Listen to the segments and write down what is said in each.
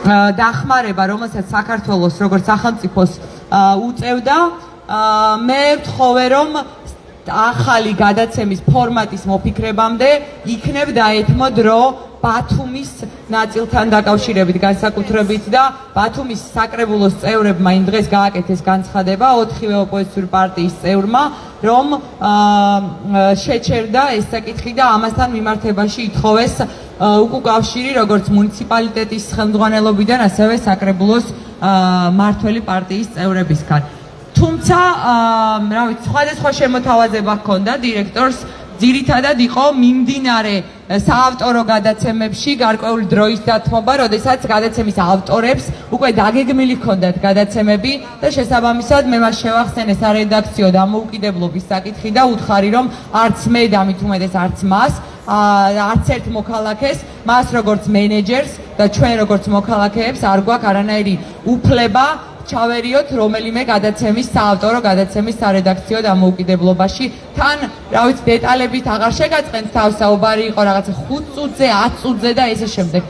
დახმარება, რომელსაც საქართველოს როგორც სახელმწიფოს უწევდა, მე ვთხოვე, რომ ახალი გადაცემის ფორმატის მოფიქრებამდე იქნებ დაეთმო დრო ბათუმის ნაწილთან დაკავშირებით განსაკუთრებით და ბათუმის საკრებულოს წევრებმა იმ დღეს გააკეთეს განცხადება 4-ვე ოპოზიციური პარტიის წევრმა, რომ შეჩერდა ეს საკითხი და ამასთან მიმართებაში ითხოვეს უკავშირი როგორც მუნიციპალიტეტის ხელმძღვანელობიდან, ასევე საკრებულოს მმართველი პარტიის წევრებისგან. თუმცა, რა ვიცი, სხვადასხვა შემოთავაზება ჰქონდა დირექტორს, ძირითადად იყო მიმდინარე საავტორო გადაცემებში გარკვეული დროის დათმობა, როდესაც გადაცემის ავტორებს უკვე დაგეგმილი ჰქონდათ გადაცემები და შესაბამისად მე მას შევახსენე სარედაქციო დამოუკიდებლობის საკითხი და უთხარი, რომ არც მე და მით უმეტეს არც მას, არც ერთ მოქალაქეს, მას როგორც მენეჯერს და ჩვენ როგორც მოქალაქეებს არ გვაქვს არანაირი უფლება ჩავერიოთ რომელიმე გადაცემის საავტორო გადაცემის სარედაქციო დამოუკიდებლობაში. თან, რა ვიცი, დეტალებით აღარ შეგაწყენთ თავს, საუბარი იყო რაღაცა 5 წუთზე, 10 წუთზე და ესე შემდეგ.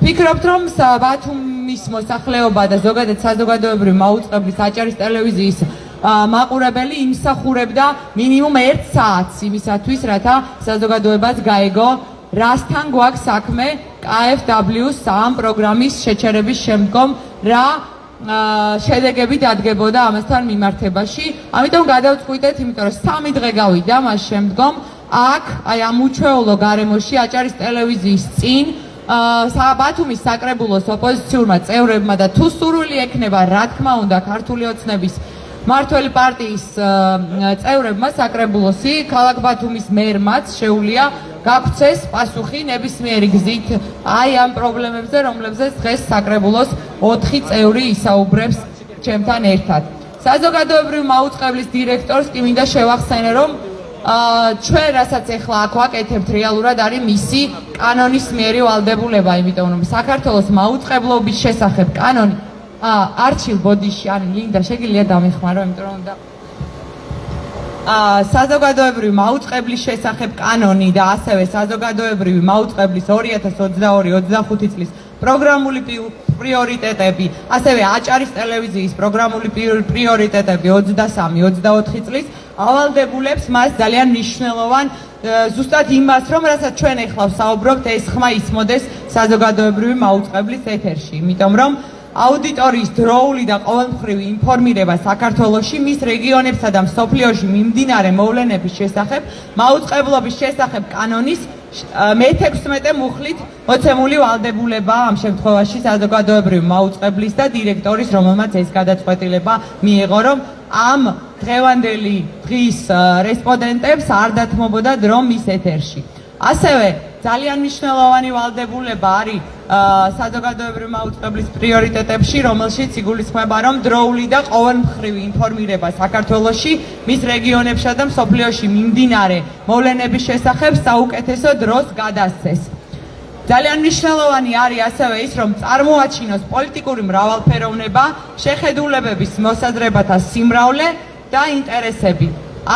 ვფიქრობთ, რომ ბათუმის მოსახლეობა და ზოგადად საზოგადოებრივი მაუწყებლის აჭარის ტელევიზიის მაყურებელი იმსახურებდა მინიმუმ 1 საათს იმისათვის, რათა საზოგადოებას გაეგო რასთან გვაქვს საქმე KfW-ს ამ პროგრამის შეჩერების შემდგომ, რა შედეგები დადგებოდა ამასთან მიმართებაში. ამიტომ გადავწყვიტეთ, იმიტომ რომ 3 დღე გავიდა მას შემდგომ აქ, აი ამ უჩვეულო გარემოში აჭარის ტელევიზიის წინ ბათუმის საკრებულოს ოპოზიციურმა წევრებმა და თუ სურვილი ექნება, რა თქმა უნდა, ქართული ოცნების მმართველი პარტიის წევრებმა საკრებულოსი, ქალაქ ბათუმის მერმაც შეუძლია გაგვცეს პასუხი ნებისმიერი გზით აი ამ პრობლემებზე, რომლებზეც დღეს საკრებულოს 4 წევრი ისაუბრებს ჩემთან ერთად. საზოგადოებრივი მაუწყებლის დირექტორს კი მინდა შევახსენე, რომ ჩვენ რასაც ახლა აქ ვაკეთებთ რეალურად არის მისი კანონისმიერი ვალდებულება, იმიტომ რომ საქართველოს მაუწყებლობის შესახებ კანონი არჩილ ბოდიში, ან ლინდა შეგიძლია დამეხმარო, იმიტომ რომ უნდა საზოგადოებრივი მაუწყებლის შესახებ კანონი და ასევე საზოგადოებრივი მაუწყებლის 2022-25 წლის პროგრამული პრიორიტეტები, ასევე აჭარის ტელევიზიის პროგრამული პრიორიტეტები 23-24 წლის ავალდებულებს მას ძალიან მნიშვნელოვან ზუსტად იმას, რომ რასაც ჩვენ ახლა ვსაუბრობთ, ეს ხმა ისმოდეს საზოგადოებრივი მაუწყებლის ეთერში, იმიტომ რომ აუდიტორიის დროული და ყოველმხრივი ინფორმირება საქართველოში მის რეგიონებსა და მსოფლიოში მიმდინარე მოვლენების შესახებ მაუწყებლობის შესახებ კანონის მე-16 მუხლით მოცემული ვალდებულება ამ შემთხვევაში საზოგადოებრივი მაუწყებლის და დირექტორის, რომელმაც ეს გადაწყვეტილება მიიღო, რომ ამ დღევანდელი დღის რესპონდენტებს არ დათმობოდა დრო მის ეთერში. ასევე ძალიან მნიშვნელოვანი ვალდებულება არის საზოგადოებრივი მაუწყებლის პრიორიტეტებში, რომელშიც იგულისხმება, რომ დროული და ყოველმხრივი ინფორმირება საქართველოში მის რეგიონებსა და მსოფლიოში მიმდინარე მოვლენების შესახებ საუკეთესო დროს გადასცეს. ძალიან მნიშვნელოვანი არის ასევე ის, რომ წარმოაჩინოს პოლიტიკური მრავალფეროვნება, შეხედულებების მოსაზრებათა სიმრავლე და ინტერესები.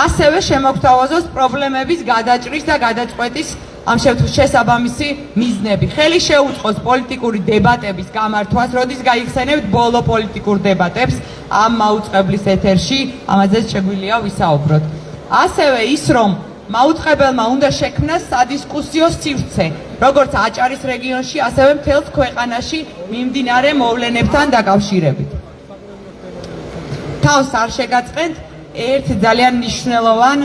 ასევე შემოგთავაზოს პრობლემების გადაჭრის და გადაწყვეტის ამ შესაბამისი მიზნები. ხელი შეუწყოს პოლიტიკური დებატების გამართვას, როდის გაიხსენებთ ბოლო პოლიტიკურ დებატებს ამ მაუწყებლის ეთერში, ამაზეც შეგვიძლია ვისაუბროთ. ასევე ის, რომ მაუწყებელმა უნდა შექმნას სადისკუსიო სივრცე, როგორც აჭარის რეგიონში, ასევე მთელს ქვეყანაში მიმდინარე მოვლენებთან დაკავშირებით. თავს არ შეგაწყენთ, ერთ ძალიან მნიშვნელოვან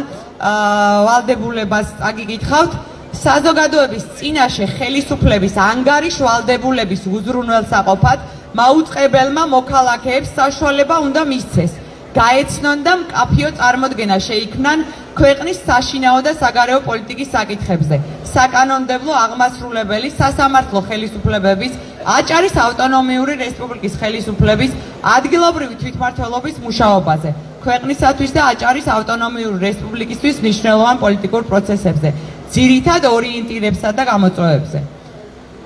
ვალდებულებას წაგიკითხავთ, საზოგადოების წინაშე ხელისუფლების ანგარიშ ვალდებულების უზრუნველსაყოფად მაუწყებელმა მოქალაქეებს საშუალება უნდა მისცეს გაეცნონ და მკაფიო წარმოდგენა შეიქმნან ქვეყნის საშინაო და საგარეო პოლიტიკის საკითხებზე, საკანონმდებლო აღმასრულებელი სასამართლო ხელისუფლებების, აჭარის ავტონომიური რესპუბლიკის ხელისუფლების, ადგილობრივი თვითმმართველობის მუშაობაზე, ქვეყნისათვის და აჭარის ავტონომიური რესპუბლიკისთვის მნიშვნელოვან პოლიტიკურ პროცესებზე, ძირითად ორიენტირებსა და გამოწვევებზე.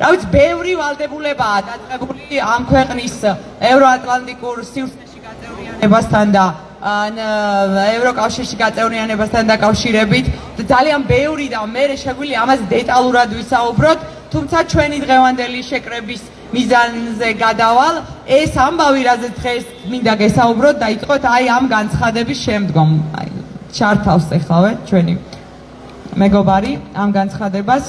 რა ვიცი, ბევრი ვალდებულებაა დაწყებული ამ ქვეყნის ევროატლანტიკურ სივრცეში გაწევრიანებასთან და ევროკავშირში გაწევრიანებასთან დაკავშირებით. ძალიან ბევრი და მე შეგვიძლია ამას დეტალურად ვისაუბროთ, თუმცა ჩვენი დღევანდელი შეკრების მიზანზე გადავალ. ეს ამბავი, რაზეც დღეს მინდა გესაუბროთ, დაიწყოთ აი ამ განცხადების შემდგომ. აი ჩართავს ეხლავე ჩვენი მეგობარი ამ განცხადებას.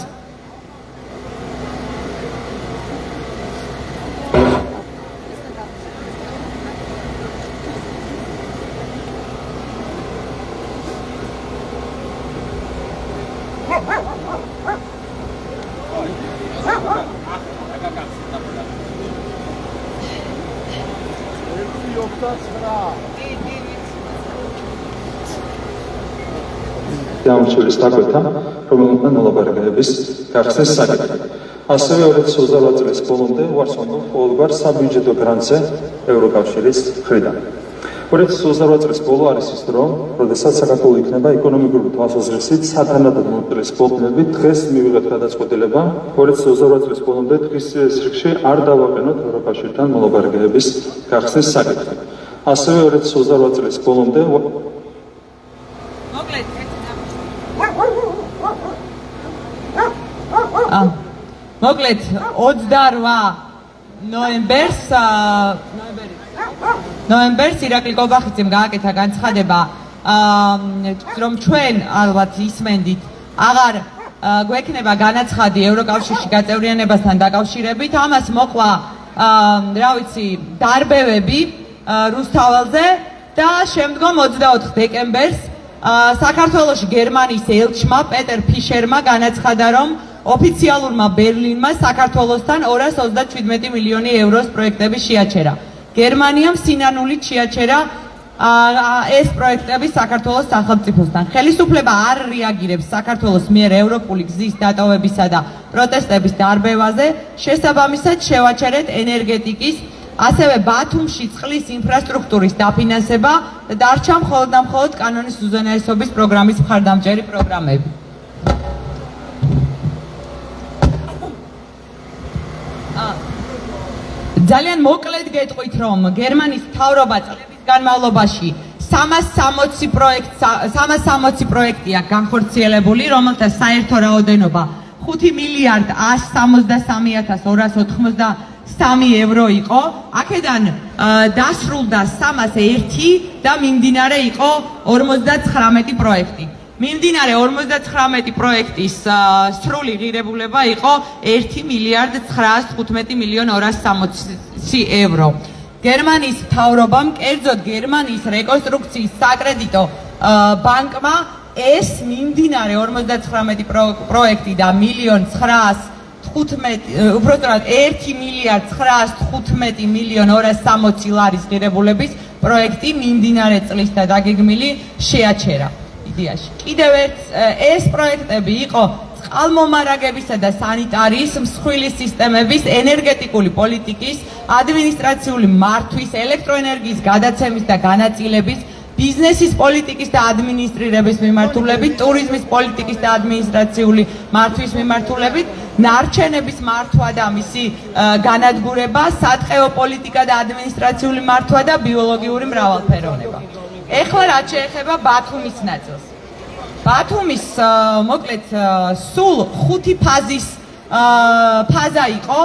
Დამრჩევის დაკვეთა, რომელთა მოლაპარაკებების გახსნის საკითხი. ასევე 2028 წლის ბოლომდე უარსონდო ყოველგვარ საბიუჯეტო გრანტზე ევროკავშირის მხრიდან. 2028 წლის ბოლო არის ის დრო, როდესაც საქართველო იქნება ეკონომიკური თვალსაზრისით სათანადო მომწრის ბოლომდე დღეს მივიღეთ გადაწყვეტილება 2028 წლის ბოლომდე დღის რიგში არ დავაყენოთ ევროკავშირთან მოლაპარაკებების გახსნის საკითხი. ასევე 2028 წლის ბოლომდე მოკლედ 28 ნოემბერს ირაკლი კობახიძემ გააკეთა განცხადება, რომ ჩვენ ალბათ ისმენდით აღარ გვექნება განაცხადი ევროკავშირში გაწევრიანებასთან დაკავშირებით. ამას მოყვა რა ვიცი დარბევები რუსთაველზე და შემდგომ 24 დეკემბერს საქართველოში გერმანიის ელჩმა პეტერ ფიშერმა განაცხადა, რომ ოფიციალურმა ბერლინმა საქართველოსთან 227 მილიონი ევროს პროექტები შეაჩერა. გერმანიამ სინანულით შეაჩერა ეს პროექტები საქართველოს სახელმწიფოსთან. ხელისუფლება არ რეაგირებს საქართველოს მიერ ევროპული გზის დატოვებისა და პროტესტების დარბევაზე. შესაბამისად შევაჩერეთ ენერგეტიკის, ასევე ბათუმში წყლის ინფრასტრუქტურის დაფინანსება და დარჩა მხოლოდ და მხოლოდ კანონის უზენაესობის პროგრამის მხარდამჭერი პროგრამები. ძალიან მოკლედ გეტყვით, რომ გერმანიის მთავრობა წლების განმავლობაში 360 პროექტია განხორციელებული, რომელთა საერთო რაოდენობა 5 მილიარდ 173.283 евро იყო. აქედან დასრულდა 301 და მიმდინარე იყო 59 პროექტი. მიმდინარე 59 პროექტის სრული ღირებულება იყო 1 მილიარდ 915 მილიონ 260 евро. გერმანიის მთავრობამ, კერძოდ გერმანიის რეკონსტრუქციის საკრედიტო ბანკმა ეს მიმდინარე 59 პროექტი და 1 მილიარდ 915 მილიონ 260 ლარის ღირებულების პროექტი მიმდინარე წლის და დაგეგმილი შეაჩერა. კიდევ ეს პროექტები იყო წყალმომარაგებისა და სანიტარიის, მსხვილი სისტემების, ენერგეტიკული პოლიტიკის, ადმინისტრაციული მართვის, ელექტროენერგიის გადაცემის და განაწილების, ბიზნესის პოლიტიკის და ადმინისტრირების მიმართულებით, ტურიზმის პოლიტიკის და ადმინისტრაციული მართვის მიმართულებით, ნარჩენების მართვა და მისი განადგურება, სატყეო პოლიტიკა და ადმინისტრაციული მართვა და ბიოლოგიური მრავალფეროვნება. ეხლა რაც შეეხება ბათუმის ნაწილს. ბათუმის მოკლედ სულ 5 ფაზის ფაზა იყო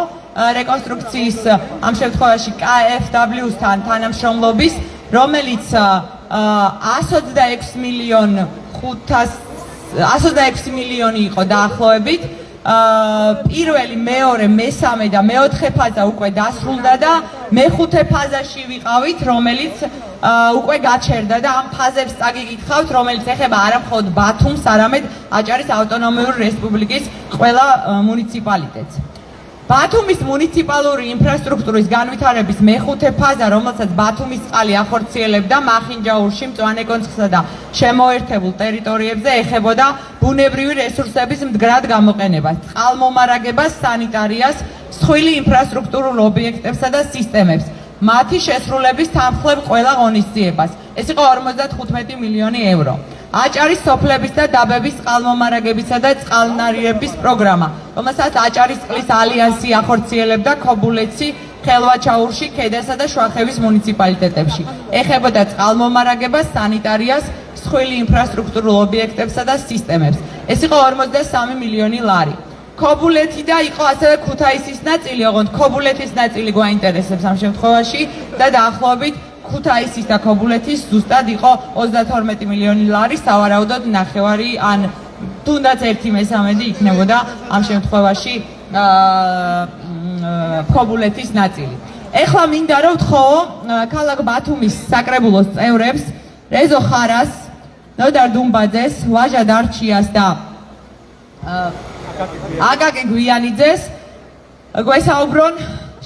რეკონსტრუქციის ამ შემთხვევაში KfW-სთან თანამშრომლობის, რომელიც 126 მილიონი იყო დაახლოებით. პირველი, მეორე, მესამე და მეოთხე ფაზა უკვე დასრულდა და მეხუთე ფაზაში ვიყავით, რომელიც უკვე გაჩერდა და ამ ფაზებს წაგიკითხავთ, რომელიც ეხება არა მხოლოდ ბათუმს, არამედ აჭარის ავტონომიური რესპუბლიკის ყველა მუნიციპალიტეტს. ბათუმის მუნიციპალური ინფრასტრუქტურის განვითარების მეხუთე ფაზა, რომელსაც ბათუმის წყალი ახორციელებდა მახინჯაურში, მწვანეკონცხსა და შემოერთებულ ტერიტორიებზე, ეხებოდა ბუნებრივი რესურსების მდგრად გამოყენებას, წყალმომარაგებას, სანიტარიას, მსხვილი ინფრასტრუქტურულ ობიექტებსა და სისტემებს, მათი შესრულების თანმხლებ ყველა ღონისძიებას. ეს იყო 55 მილიონი евро. აჭარის სოფლების და დაბების წყალმომარაგებისა და წყალნარიების პროგრამა, რომელსაც აჭარის წყლის ალიანსი ახორციელებდა ქობულეთში, ხელვაჩაურში, ქედასა და შუახევის მუნიციპალიტეტებში. ეხებოდა წყალმომარაგებას, სანიტარიას, მსხვილი ინფრასტრუქტურულ ობიექტებსა და სისტემებს. ეს იყო 53 მილიონი ლარი. ქობულეთი და იყო ასევე ქუთაისის ნაწილი, ოღონდ ქობულეთის ნაწილი გვაინტერესებს ამ შემთხვევაში და დაახლოებით ქუთაისის და ქობულეთის ზუსტად იყო 32 მილიონი ლარი, სავარაუდოდ ნახევარი ან თუნდაც 1/3 იქნებოდა ამ შემთხვევაში ქობულეთის ნაწილი. ეხლა მინდა რომ ვთხოვ ქალაქ ბათუმის საკრებულოს წევრებს რეზო ხარას, ნოდარ დუმბაძეს, ვაჟა დარჩიას და აკაკი გვიანიძეს გვესაუბრონ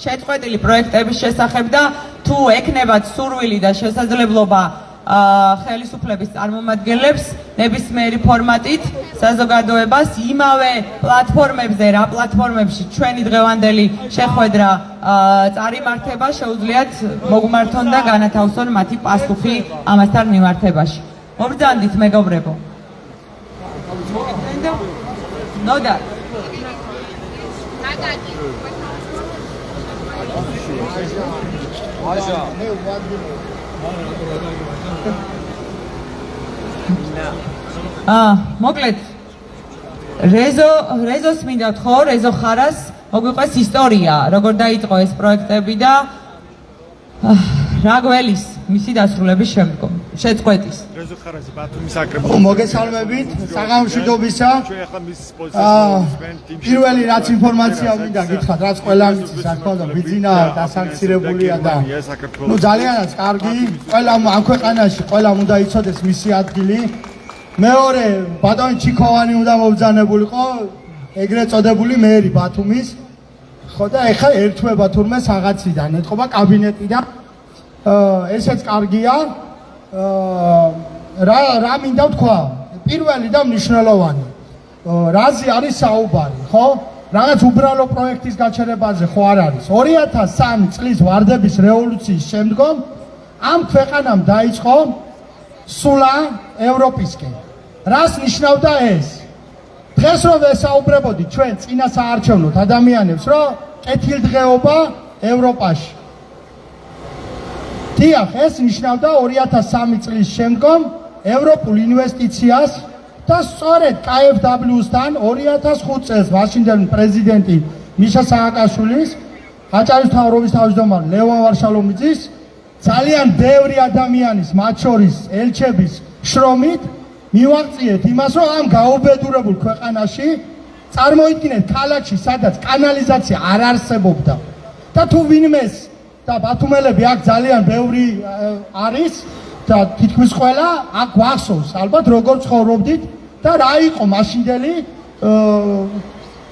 შეწყვეტილი პროექტების შესახებ და თუ ეკნებათ სურვილი და შესაძლებლობა ხელისუფლების წარმომადგენლებს ნებისმიერი ფორმატით საზოგადოებას იმავე პლატფორმებზე, რა პლატფორმებში ჩვენი დღევანდელი შეხვედრა წარიმართება, შეუძლიათ მოგმართონ და განათავსონ მათი პასუხი ამასთან მიმართებაში. მობრძანდით მეგობრებო. ნოდა მოკლედ რეზოს მინდა ვთქო, რეზო ხარას მოგვიყვეს ისტორია, როგორ დაიწყო ეს პროექტები და რა გველის მისი დასრულების შემდგომ შეწყვეტის. რეზო ხარასი ბათუმის საკრებულოს მოგესალმებით საგამშვიდობისა. პირველი რაც ინფორმაცია მინდა გითხრათ, რაც ყველამ იცის, რა თქმა უნდა, ბიძინა დასანქცირებულია და ნუ ძალიანაც კარგი, ყველამ ამ ქვეყანაში ყველამ უნდა იცოდეს მისი ადგილი. მეორე, ბატონი ჩიქოვანი უნდა მობრძანებულიყო, ეგრეთ წოდებული მერი ბათუმის. ხო და ეხლა ერთვება თურმე საღაციდან, ეთყობა კაბინეტიდან. ესეც კარგია. რა მინდა ვთქვა? პირველი და მნიშვნელოვანი. რაზე არის საუბარი, ხო? რაღაც უბრალო პროექტის გაჩერებაზე ხო არ არის. 2003 წლის ვარდების რევოლუციის შემდგომ ამ ქვეყანამ დაიწყო სულა ევროპისკენ. რას ნიშნავდა ეს? დღეს რომ ვესაუბრებოდი ჩვენ წინა საარჩევნოთ ადამიანებს, რომ კეთილდღეობა ევროპაში. დიახ, ეს ნიშნავდა 2003 წლის შემდგომ ევროპულ ინვესტიციას და სწორედ KfW-სთან 2005 წელს ვაშინგტონის პრეზიდენტი მიშა სააკაშვილის, აჭარის მთავრობის თავმჯდომარე ლევან ვარშალომიძის ძალიან ბევრი ადამიანის, მათ შორის ელჩების შრომით მივაღწიეთ იმას, რომ ამ გაუბედურებულ ქვეყანაში წარმოიდგინეთ ქალაქში, სადაც კანალიზაცია არ არსებობდა და თუ ვინმეს და ბათუმელები აქ ძალიან ბევრი არის და თითქმის ყველა აქ გვახსოვს ალბათ როგორ ცხოვრობდით და რა იყო მაშინდელი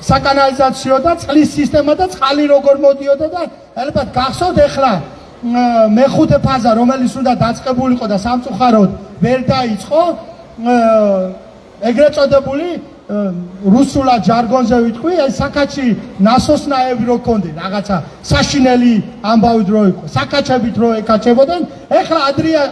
საკანალიზაციო და წყლის სისტემა და წყალი როგორ მოდიოდა და ალბათ გახსოვთ ეხლა მეხუთე ფაზა რომელიც უნდა დაწყებულიყო და სამწუხაროდ ვერ დაიწყო ეგრეთ წოდებული რუსულად ჟარგონზე ვიტყვი, ეს საკაჩი ნასოსნაები რო ქონდენ, რაღაცა საშინელი ამბავი რო იყო, საკაჩებით რო ეკაჩებოდნენ, ეხლა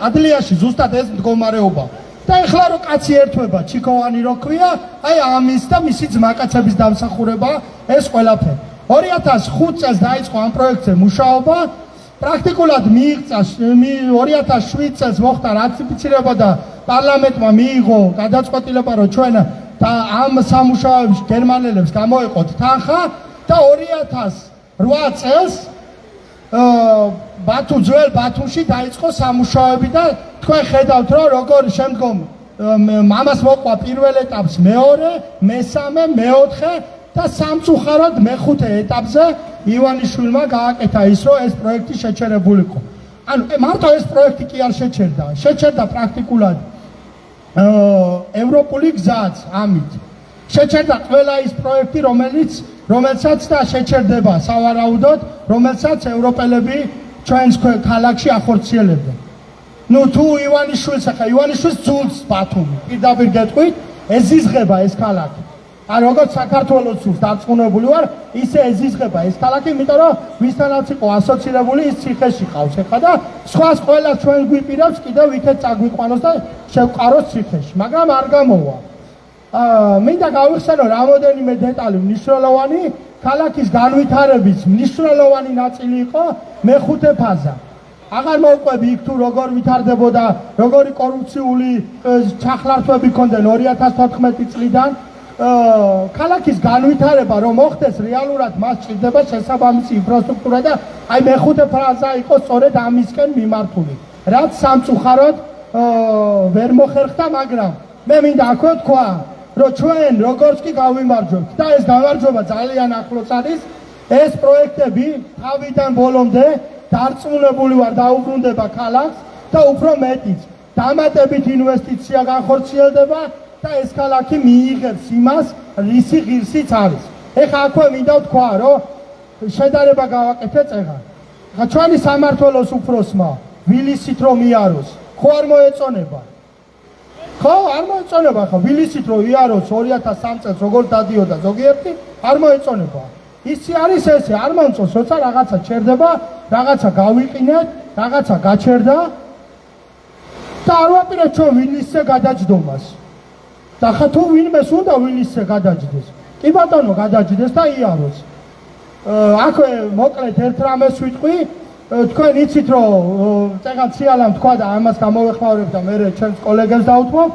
ადლიაში ზუსტად ეს მდგომარეობა. და ეხლა რო კაცი ერთვება, ჩიქოვანი რო ქვია, აი ამის და მისი ძმაკაცების დამსახურება ეს ყველაფერი. 2005 წელს დაიწყო ამ პროექტზე მუშაობა, პრაქტიკულად მიიღწა 2007 წელს მოხდა რატიფიცირება და პარლამენტმა მიიღო გადაწყვეტილება, რომ ჩვენ და ამ სამუშაოებში გერმანელებს გამოეყოთ თანხა და 2008 წელს ძველ ბათუმში დაიწყო სამუშაოები და თქვენ ხედავთ რომ როგორ შემდგომ ამას მოყვა პირველ ეტაპს მეორე, მესამე, მეოთხე და სამწუხაროდ მეხუთე ეტაპზე ივანიშვილმა გააკეთა ის რომ ეს პროექტი შეჩერებულიყო. ანუ მარტო ეს პროექტი კი არ შეჩერდა, შეჩერდა პრაქტიკულად ევროპული გზაც ამით. შეჩერდა ყველა ის პროექტი, რომელსაც და შეჩერდება სავარაუდოდ, რომელსაც ევროპელები ჩვენს ქალაქში ახორციელებენ. ნუ თუ ივანიშვილს ახლა ივანიშვილს ძულს ბათუმი, პირდაპირ გეტყვით, ეზიზღება ეს ქალაქი. ან როგორც საქართველოს ძულს დარწმუნებული ვარ, ისე ეზიზღება ეს ქალაქი, იმიტომ რომ ვისთანაც იყო ასოცირებული ის ციხეში ყავს ახლა და სხვას ყველა ჩვენ გვიპირებს კიდევ ვითეთ წაგვიყვანოს და შევყაროს ციხეში, მაგრამ არ გამოვა. მინდა გავიხსენო რამოდენიმე დეტალი მნიშვნელოვანი, ქალაქის განვითარების მნიშვნელოვანი ნაწილი იყო მეხუთე ფაზა. აღარ მოვყვები იქ თუ როგორ ვითარდებოდა, როგორი კორუფციული ჩახლართვები ქონდნენ 2014 წლიდან. ქალაქის განვითარება რომ მოხდეს რეალურად მას ჭირდება შესაბამისი ინფრასტრუქტურა და აი მეხუთე ფრაზა იყო სწორედ ამისკენ მიმართული რაც სამწუხაროდ ვერ მოხერხდა მაგრამ მე მინდა აქვე თქვა რომ ჩვენ როგორც კი გავიმარჯვებთ და ეს გამარჯვება ძალიან ახლოს არის ეს პროექტები თავიდან ბოლომდე დარწმუნებული ვარ დაუბრუნდება ქალაქს და უფრო მეტიც დამატებით ინვესტიცია განხორციელდება და ეს ქალაქი მიიღებს იმას რისი ღირსიც არის ეხლა აქვე მინდა თქვა რომ შედარება გავაკეთე წეღან ხა ჩვენი სამმართველოს უფროსმა ვილისით რომ იაროს ხო არ მოეწონება ხო არ მოეწონება ხა ვილისით რომ იაროს 2003 წელს როგორ დადიოდა ზოგიერთი არ მოეწონება ისი არის ესე არ მომწონს როცა რაღაცა ჩერდება რაღაცა გავიყინეთ რაღაცა გაჩერდა და არ ვაპირებთ ჩვენ ვილისზე გადაჯდომას და ხა თუ ვინმეს უნდა ვილისზე გადაჯდეს კი ბატონო გადაჯდეს და იაროს აქვე მოკლედ ერთ რამეს ვიტყვი თქვენ იცით რომ წეგან ციალამ თქვა და ამას გამოვეხმაურებ და მე ჩემს კოლეგებს დავუთმობ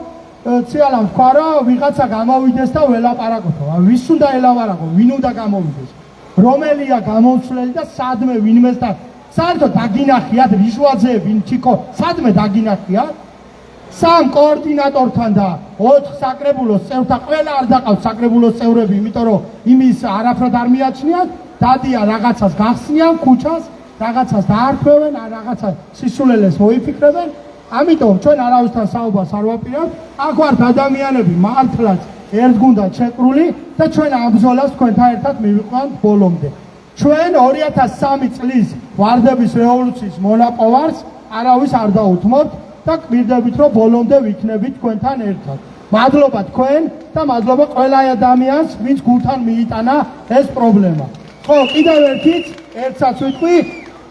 ციალამ თქვა რომ ვიღაცა გამოვიდეს და ველაპარაკოთ ვის უნდა ელაპარაკო ვინ უნდა გამოვიდეს რომელია გამომცვლელი და სადმე ვინმეს და საერთოდ დაგინახიათ რიჟვაძე ვინ ჩიკო სადმე დაგინახიათ სამ კოორდინატორთან და 4 საკრებულოს წევრთან ყველა არ დაყავს საკრებულოს წევრები იმიტომ რომ იმის არაფრად არ მიაჩნიათ დადიან რაღაცას გახსნიან ქუჩას რაღაცას დაარქვევენ რაღაცა სისულელეს მოიფიქრებენ ამიტომ ჩვენ არავისთან საუბარს არ ვაპირებთ აქ ვართ ადამიანები მართლაც ერთგუნდათ შეკრული და ჩვენ ამ ბრძოლას თქვენთან ერთად მივიყვანთ ბოლომდე ჩვენ 2003 წლის ვარდების რევოლუციის მონაპოვარს არავის არ დაუთმობთ და გვირდებით რომ ბოლომდე ვიქნებით თქვენთან ერთად მადლობა თქვენ და მადლობა ყველა ადამიანს ვინც გულთან მიიტანა ეს პრობლემა ხო კიდევ ერთსაც ვიტყვი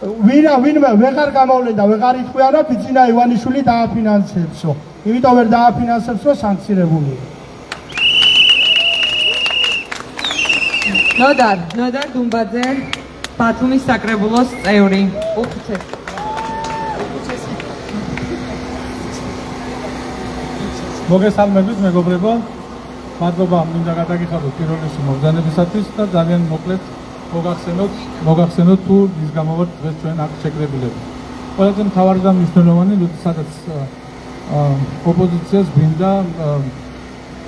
ვინმე ვეღარ გამოვლენ და ვეღარ იტყვია რომ ბიძინა ივანიშვილი დააფინანსებსო იმიტომ ვერ დააფინანსებს რომ სანქცირებულია ნოდარ დუმბაძე ბათუმის საკრებულოს წევრი უფუცეს მოგესალმებით მეგობრებო მადლობა მინდა გადაგიხადოთ პირველ რიგში მოგზაურობისათვის და ძალიან მოკლედ მოგახსენოთ თუ ის გამოვართ დღეს ჩვენ აქ შეკრებილები ყველაზე მთავარი და მნიშვნელოვანი როდესაც ოპოზიციას გვინდა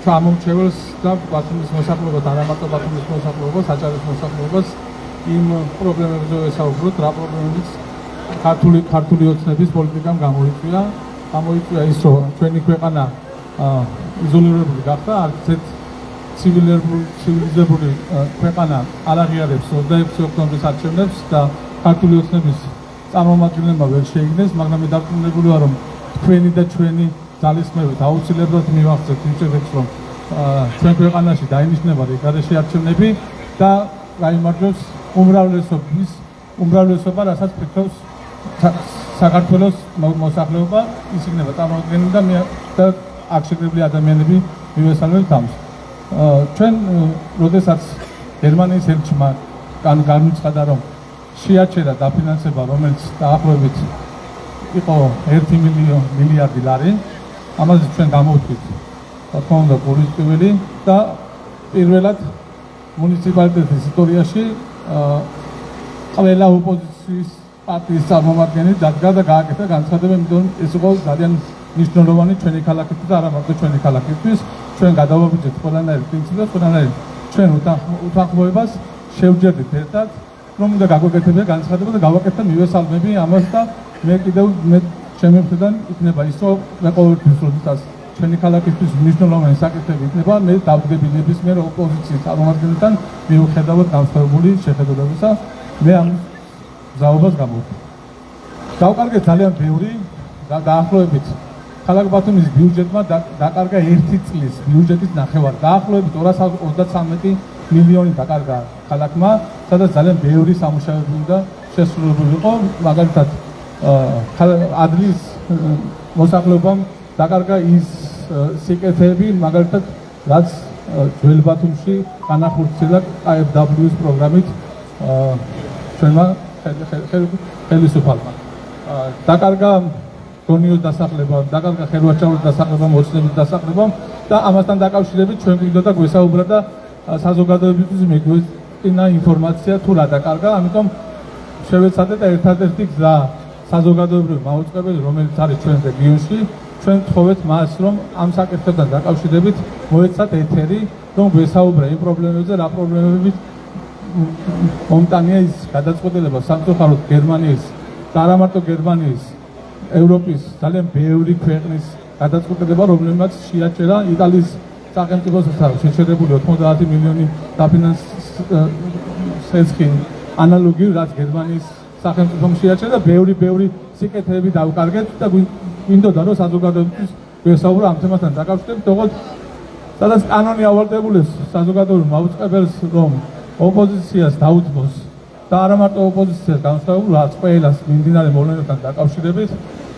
ჩამომჩეველს და ბათუმის მოსახლეობას არა მარტო ბათუმის მოსახლეობას აჭარის მოსახლეობას იმ პრობლემებზე ვესაუბროთ რა პრობლემებიც ქართული ოცნების პოლიტიკამ გამოიწვია ის რომ ჩვენი ქვეყანა იზოლირებული გახდა არც ერთ ცივილიზებული ქვეყანა არ აღიარებს 26 ოქტომბრის არჩევნებს და ქართული ოცნების წარმომადგენლებმა ვერ შეიგნეს მაგრამ მე დარწმუნებული ვარ რომ თქვენი და ჩვენი ძალისხმევით აუცილებლად მივახცევთ იმ წესებს რომ ჩვენ ქვეყანაში დაინიშნება რეგარეში არჩევნები და გაიმარჯვოს უმრავლესობა რასაც ფიქრობს საქართველოს მოსახლეობა ის იქნება წარმოადგენელი და აქ შეკრებილი ადამიანები მივესალმებთ ამას ჩვენ როდესაც გერმანიის ელჩმა განუცხადა რომ შეაჩერა დაფინანსება რომელიც დაახლოებით იყო 1 მილიარდი ლარი ამაზე ჩვენ გამოვთქვით რა თქმა უნდა პოლიტიკელი და პირველად მუნიციპალიტეტის ისტორიაში ყველა ოპოზიციის პარტიის წარმომადგენელი დადგა და გააკეთა განცხადება იმიტომ ეს იყო ძალიან მნიშვნელოვანი ჩვენი ქალაქისთვის და არა მარტო ჩვენი ქალაქისთვის ჩვენ გადავაბიჯეთ ყველანაირ პრინციპებს ყველანაირ ჩვენ უთანხმოებას შევჯერდით ერთად რომ უნდა გაგვეკეთებინა განცხადება და გავაკეთდა მივესალმები ამას და მე კიდევ ჩემი მხრიდან იქნება ის რომ მე ყოველთვის როდესაც ჩვენი ქალაქისთვის მნიშვნელოვანი საკითხები იქნება მე დავდგები ნებისმიერ ოპოზიციის წარმომადგენელთან მიუხედავად განსხვავებული შეხედულებისა მე ამ ზაობას გამოვხდი დავკარგე ძალიან ბევრი და დაახლოებით ქალაქ ბათუმის ბიუჯეტმა დაკარგა 1 წლის ბიუჯეტის ნახევარი დაახლოებით 233 მილიონი დაკარგა ქალაქმა სადაც ძალიან ბევრი სამუშაოები და შესრულებული იყო მაგალითად ადლის მოსახლეობამ დაკარგა ის სიკეთეები მაგალითად რაც ძველ ბათუმში განახორციელა AFW-ის პროგრამით ჩვენმა ხელისუფალმა დაკარგა გონიოს დასახლება, დაკარგა ხელვაჩაურის დასახლება, მოცნების დასახლება და ამასთან დაკავშირებით ჩვენ გვინდოდა გვესაუბრა და საზოგადოებისთვის მიგვეწინა ინფორმაცია თუ რა დაკარგა, ამიტომ შევეცადეთ და ერთადერთი გზა საზოგადოებრივი მაუწყებელი, რომელიც არის ჩვენ რეგიონში, ჩვენ ვთხოვეთ მას, რომ ამ საკითხებთან დაკავშირებით მოეცათ ეთერი, რომ გვესაუბრა იმ პრობლემებზე, რა პრობლემები მომტანია ის გადაწყვეტილება სამწუხაროდ გერმანიის და არა მარტო გერმანიის, ევროპის ძალიან ბევრი ქვეყნის გადაწყვეტილება, რომელმაც შეაჩერა იტალიის სახელმწიფოსთან შეჩერებული 90 მილიონი დაფინანსება ანალოგიურ რაც გერმანიის სახელმწიფომ შეაჩერა და ბევრი სიკეთეები დავკარგეთ და გვინდოდა რომ საზოგადოებისთვის ვესაუბრა ამ თემასთან დაკავშირებით, თუმცა სადაც კანონი ავალდებულებს საზოგადოებრივ მაუწყებელს, რომ ოპოზიციას დაუძბოს და არა მარტო ოპოზიციას განსხვავებულ, რაც ყველას მიმდინარე მოვლენებთან დაკავშირებით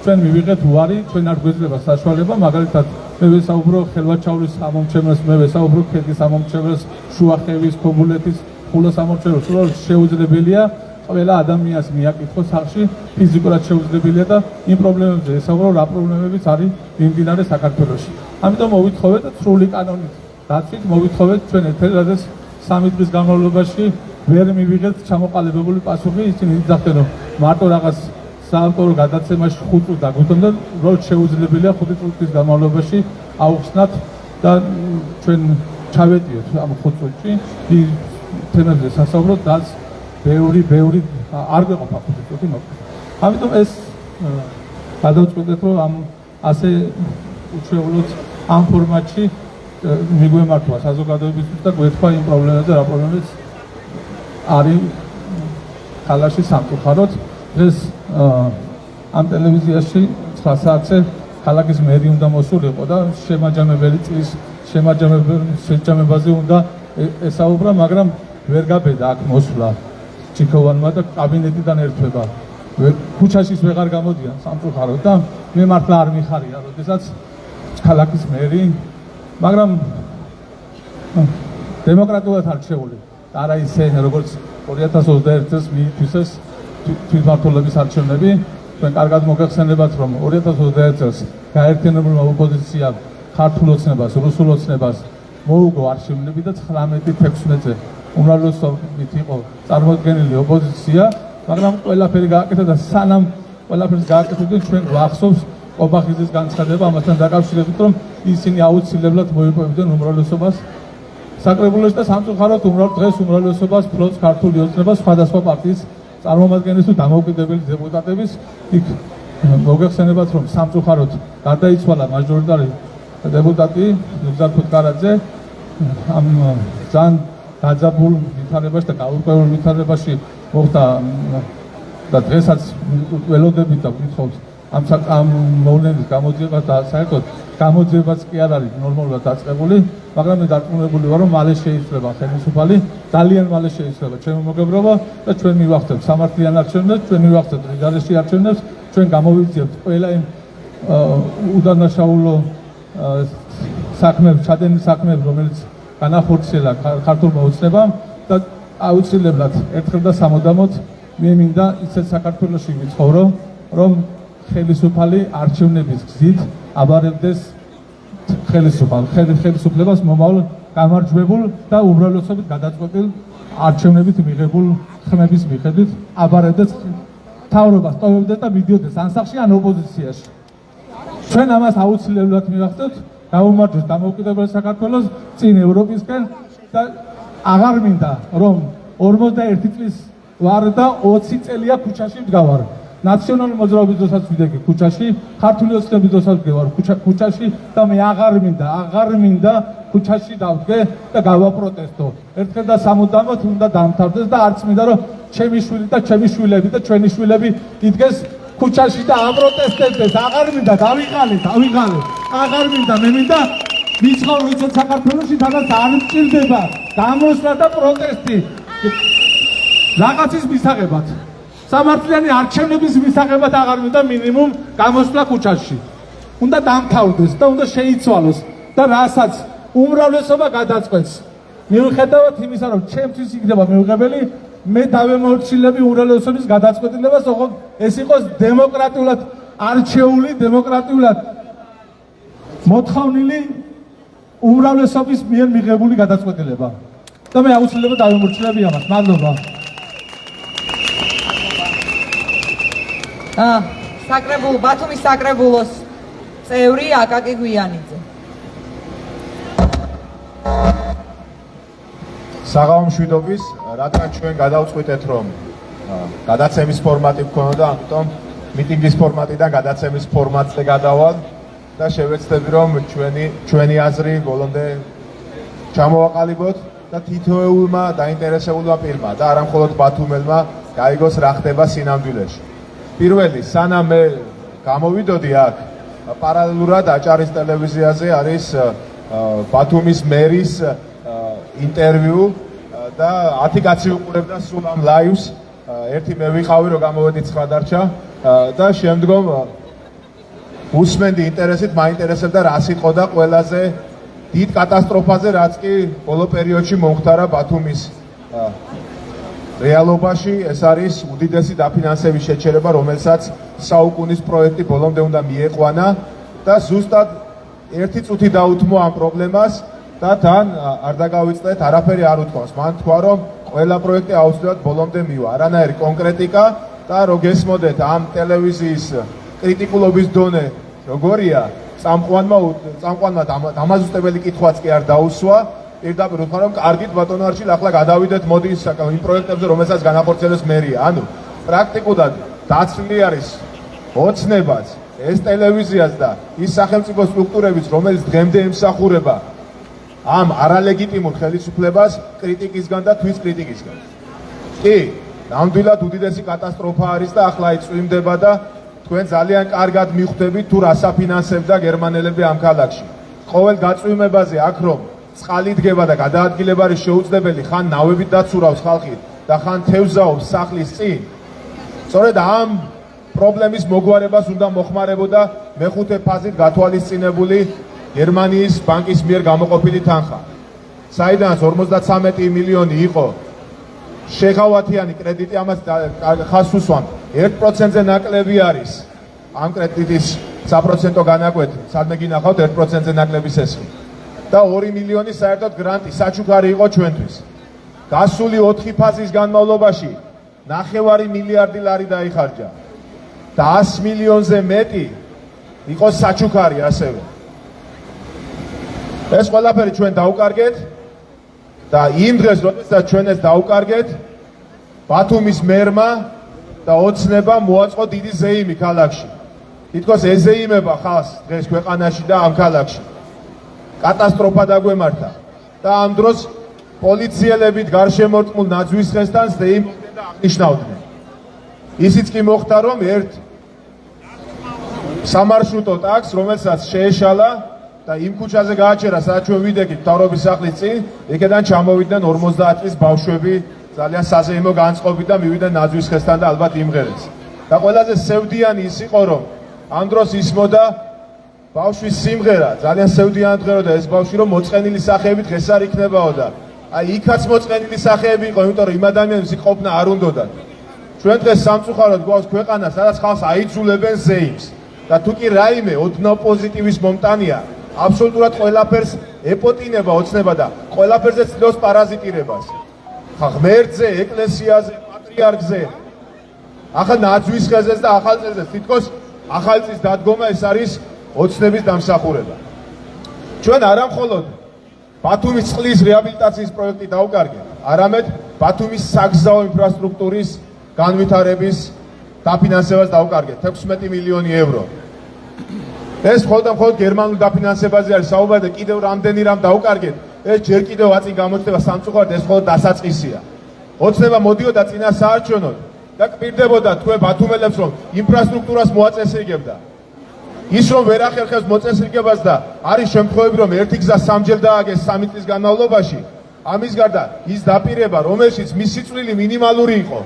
ჩვენ მივიღეთ უარი, ჩვენ არ გვეძლება საშუალება, მაგალითად მე ვესაუბრო ხელვაჩაურის სამომრჩეველს, მე ვესაუბრო ქედის სამომრჩეველს, შუახევის, ქობულეთის, ხულოს სამომრჩეველს, რომ შეუძლებელია ყველა ადამიანს მიაკითხოს სახში, ფიზიკურად შეუძლებელია და იმ პრობლემებზე ესაუბრო, რა პრობლემებიც არის მიმდინარე საქართველოში. ამიტომ მოვითხოვეთ სრული კანონით დაცვით, მოვითხოვეთ ჩვენ ეთერ, რადგან 3 დღის განმავლობაში ვერ მივიღეთ ჩამოყალიბებული პასუხი, ისინი იძახდნენ, რომ მარტო რაღაც საავტორო გადაცემაში 5 წუთი დაგვიტანდა, რომ შეუძლებელია 5 წუთის განმავლობაში აუხსნათ და ჩვენ ჩავეტიოთ ამ 5 წუთში ის თემებზე სასაუბროთ და ბევრი არ გვეყოფა 5 წუთი მოკლედ. ამიტომ ეს გადავწყვეტეთ, რომ ამ ასე უჩვეულოდ ამ ფორმატში მიგვემართვა საზოგადოებისთვის და გვეთქვა იმ პრობლემებზე, რა პრობლემებიც არის ქალაქში სამწუხაროდ. დღეს ამ ტელევიზიაში 9 საათზე ქალაქის მერი უნდა მოსულიყო და შემაჯამებელი წლის შემაჯამებაზე უნდა ესაუბრა, მაგრამ ვერ გაბედა აქ მოსვლა ჩიქოვანმა და კაბინეტიდან ერთვება. ქუჩაშიც ვეღარ გამოდიან სამწუხაროდ და მე მართლა არ მიხარია, როდესაც ქალაქის მერი, მაგრამ დემოკრატიულად არჩეული. არა ისე როგორც 2021 წელს მიითვისეს თვითმმართველობის არჩევნები, ჩვენ კარგად მოგეხსენებათ, რომ 2021 წელს გაერთიანებულმა ოპოზიციამ ქართულ ოცნებას, რუსულ ოცნებას მოუგო არჩევნები და 19-16-ზე უმრავლესობით იყო წარმოდგენილი ოპოზიცია, მაგრამ ყველაფერი გააკეთა და სანამ ყველაფერს გააკეთებდნენ, ჩვენ გვახსოვს ობახიძის განცხადება ამასთან დაკავშირებით, რომ ისინი აუცილებლად მოიპოვებდნენ უმრავლესობას საკრებულოში და სამწუხაროდ დღეს უმრავლესობას ფლობს ქართული ოცნება სხვადასხვა პარტიის წარმომადგენლის თუ დამოუკიდებელი დეპუტატების. იქ მოგეხსენებათ, რომ სამწუხაროდ გარდაიცვალა მაჟორიტარი დეპუტატი ნუგზარ ფუტკარაძე ამ ძალიან დაძაბულ ვითარებაში და გაურკვეველ ვითარებაში მოხდა და დღესაც ველოდებით და ვკითხავთ ამ მოვლენის გამოძიებას და საერთოდ გამოძიებაც კი არ არის ნორმალურად დაწყებული, მაგრამ მე დარწმუნებული ვარ, რომ მალე შეიცვლება ხელისუფალი, ძალიან მალე შეიცვლება ჩემი მოგებრობა და ჩვენ მივახცევთ სამართლიან არჩევნებს, ჩვენ მივახცევთ რეგალში არჩევნებს, ჩვენ გამოვიძიებთ ყველა იმ უდანაშაულო საქმეებს, ჩადენილ საქმეებს, რომელიც განახორციელა ქართულმა ოცნებამ და აუცილებლად ერთხელ და სამუდამოდ მე მინდა ისეთ საქართველოში ვიცხოვრო, რომ ხელისუფალი არჩევნების გზით აბარებდეს ხელისუფლებას მომავალ გამარჯვებულ და უმრავლესობით გადაწყვეტილ არჩევნებით მიღებულ ხმების მიხედვით აბარებდეს მთავრობას, ტოვებდეს და მიდიოდეს ანსახში ან ოპოზიციაში. ჩვენ ამას აუცილებლად მივახცევთ, გავუმარჯვოთ დამოუკიდებელ საქართველოს წინ ევროპისკენ და აღარ მინდა რომ 41 წლის ვარ და 20 წელია ქუჩაში ვდგავარ. ნაციონალური მოძრაობის დროსაც ვიდექი ქუჩაში, ქართული ოცნების დროსაც ვდგავარ ქუჩაში და მე აღარ მინდა ქუჩაში დავდგე და გავაპროტესტო. ერთხელ და სამუდამოდ უნდა დამთავრდეს და არც მინდა რომ ჩემი შვილი და ჩემი შვილები და ჩვენი შვილები იდგეს ქუჩაში და აპროტესტებდეს. აღარ მინდა, დავიღალეთ. აღარ მინდა, მე მინდა ვიცხოვრო ისეთ საქართველოში, სადაც არ მჭირდება გამოსვლა და პროტესტი რაღაცის მისაღებად. სამართლიანი არჩევნების მისაღებად აღარ მინდა მინიმუმ გამოსვლა ქუჩაში. უნდა დამთავრდეს და უნდა შეიცვალოს და რასაც უმრავლესობა გადაწყვეტს. მიუხედავად იმისა, რომ ჩემთვის იქნება მიუღებელი, მე დავემორჩილები უმრავლესობის გადაწყვეტილებას, ოღონდ ეს იყოს დემოკრატიულად არჩეული, დემოკრატიულად მოთხოვნილი უმრავლესობის მიერ მიღებული გადაწყვეტილება. და მე აუცილებლად დავემორჩილები ამას. მადლობა. ბათუმის საკრებულოს წევრი აკაკი გვიანიძე. საღამომშვიდობის, რადგან ჩვენ გადავწყვიტეთ, რომ გადაცემის ფორმატი გქონოდა, ამიტომ მიტინგის ფორმატიდან გადაცემის ფორმატზე გადავალ და შევეცდები, რომ ჩვენი აზრი ბოლომდე ჩამოვაყალიბოთ და თითოეულმა დაინტერესებულმა პირმა და არა მხოლოდ ბათუმელმა გაიგოს რა ხდება სინამდვილეში. პირველი, სანამ მე გამოვიდოდი აქ, პარალელურად აჭარის ტელევიზიაზე არის ბათუმის მერის ინტერვიუ და 10 კაცი უყურებდა სულ ამ ლაივს. ერთი მე ვიყავი, რომ გამოვედი 9 დარჩა და შემდგომ უსმენდი ინტერესით, მაინტერესებდა რა სიტყოდა ყველაზე დიდ კატასტროფაზე, რაც კი ბოლო პერიოდში მომხდარა ბათუმის რეალობაში. ეს არის უდიდესი დაფინანსების შეჩერება, რომელსაც საუკუნის პროექტი ბოლომდე უნდა მieყვანა და ზუსტად 1 წუთი დაუთმო ამ პრობლემას და თან არ დაგავიწყდეთ, არაფერი არ უთქვას. მან თქვა, რომ ყველა პროექტი აუცილებლად ბოლომდე მივა. არანაირი კონკრეტიკა და რო გესმოდეთ ამ ტელევიზიის კრიტიკულობის დონე როგორია, წამყვანმა დამაზუსტებელი კითხვაც კი არ დაუსვა. პირდაპირ უთხრა, რომ კარგით ბატონო არჩილ, ახლა გადავიდეთ მოდი იმ პროექტებზე, რომელსაც განახორციელებს მერია. ანუ პრაქტიკულად დაცლილი არის ოცნებაც, ეს ტელევიზიაც და ის სახელმწიფო სტრუქტურებიც, რომელიც დღემდე ემსახურება ამ არალეგიტიმურ ხელისუფლებას კრიტიკისგან და თვის კრიტიკისგან. კი, ნამდვილად უდიდესი კატასტროფა არის და ახლა იწვიმდება და თქვენ ძალიან კარგად მიხვდებით თუ რას აფინანსებდა გერმანელები ამ ქალაქში. ყოველ გაწვიმებაზე აქ რომ წყალი დგება და გადაადგილება არის შეუძლებელი, ხან ნავებით დაცურავს ხალხი და ხან თევზაობს სახლის წინ. სწორედ ამ პრობლემის მოგვარებას უნდა მოხმარებოდა მეხუთე ფაზით გათვალისწინებული გერმანიის ბანკის მიერ გამოყოფილი თანხა. საიდანაც 53 მილიონი იყო შეღავათიანი კრედიტი, ამას ხაზს უსვამ. 1%-ზე ნაკლები არის ამ კრედიტის საპროცენტო განაკვეთი, სადმე გინახავთ 1%-ზე ნაკლების ესხი. და 2 მილიონი საერთოდ გრანტი საჩუქარი იყო ჩვენთვის. გასული 4 ფაზის განმავლობაში 9 მილიარდი ლარი დაიხარჯა და 100 მილიონზე მეტი იყო საჩუქარი ასევე. ეს ყველაფერი ჩვენ დაუკარგეთ და იმ დღეს, როდესაც ჩვენ ეს დაუკარგეთ, ბათუმის მერმა და ოცნებამ მოაწყო დიდი ზეიმი ქალაქში. თითქოს ეზეიმება ხალხს დღეს ქვეყანაში და ამ ქალაქში. კატასტროფა დაგვემართა და ამ დროს პოლიციელებით გარშემორტყმულ ნაძვის ხესთან ზეიმობდნენ და აღნიშნავდნენ. ისიც კი მოხდა, რომ ერთ სამარშრუტო ტაქსს, რომელსაც შეეშალა და იმ ქუჩაზე გააჩერა, სადაც ჩვენ ვიდექით მთავრობის სახლის წინ, იქედან ჩამოვიდნენ 50 წლის ბავშვები, ძალიან საზეიმო განწყობით და მივიდნენ ნაძვის ხესთან და ალბათ იმღერეს. და ყველაზე სევდიანი ის იყო, რომ ამ დროს ისმოდა ბავშვის სიმღერა, ძალიან სევდიანი დღეოდა ეს ბავშვი, რომ მოწყენილი სახეები დღეს არ იქნებაო და აი იქაც მოწყენილი სახეები იყო, იმიტომ რომ იმ ადამიანებს იქ ყოფნა არ უნდოდათ. ჩვენ დღეს სამწუხაროდ გვაქვს ქვეყანა, სადაც ხალხს აიძულებენ ზეიმს და თუ კი რაიმე ოდნავ პოზიტივის მომტანია, აბსოლუტურად ყველაფერს ეპოტინება ოცნება და ყველაფერზე ცდილობს პარაზიტირებას. ღმერთზე, ეკლესიაზე, პატრიარქზე, ახლა ნაძვის ხეზეს და ახალ წელზე თითქოს ახალ წლის დადგომა ეს არის ოცნების დამსახურება. ჩვენ არა მხოლოდ ბათუმის წყლის რეაბილიტაციის პროექტი დაუკარგეთ, არამედ ბათუმის საგზაო ინფრასტრუქტურის განვითარების დაფინანსებას დაუკარგეთ 16 მილიონი ევრო. ეს მხოლოდ გერმანულ დაფინანსებაზე არის საუბარი და კიდევ რამდენი რამ დაუკარგეთ, ეს ჯერ კიდევ აწინ გამოჩნდება სამწუხაროდ ეს მხოლოდ დასაწყისია. ოცნება მოდიოდა წინა საარჩევნოდ და კპირდებოდა თქვენ ბათუმელებს რომ ინფრასტრუქტურას მოაწესრიგებდა. ის რომ ვერ ახერხებს მოწესრიგებას და არის შემთხვევები რომ ერთი გზა სამჯერ დააგეს 3 წლის განმავლობაში, ამის გარდა ის დაპირება რომელშიც მისი წვლილი მინიმალური იყო.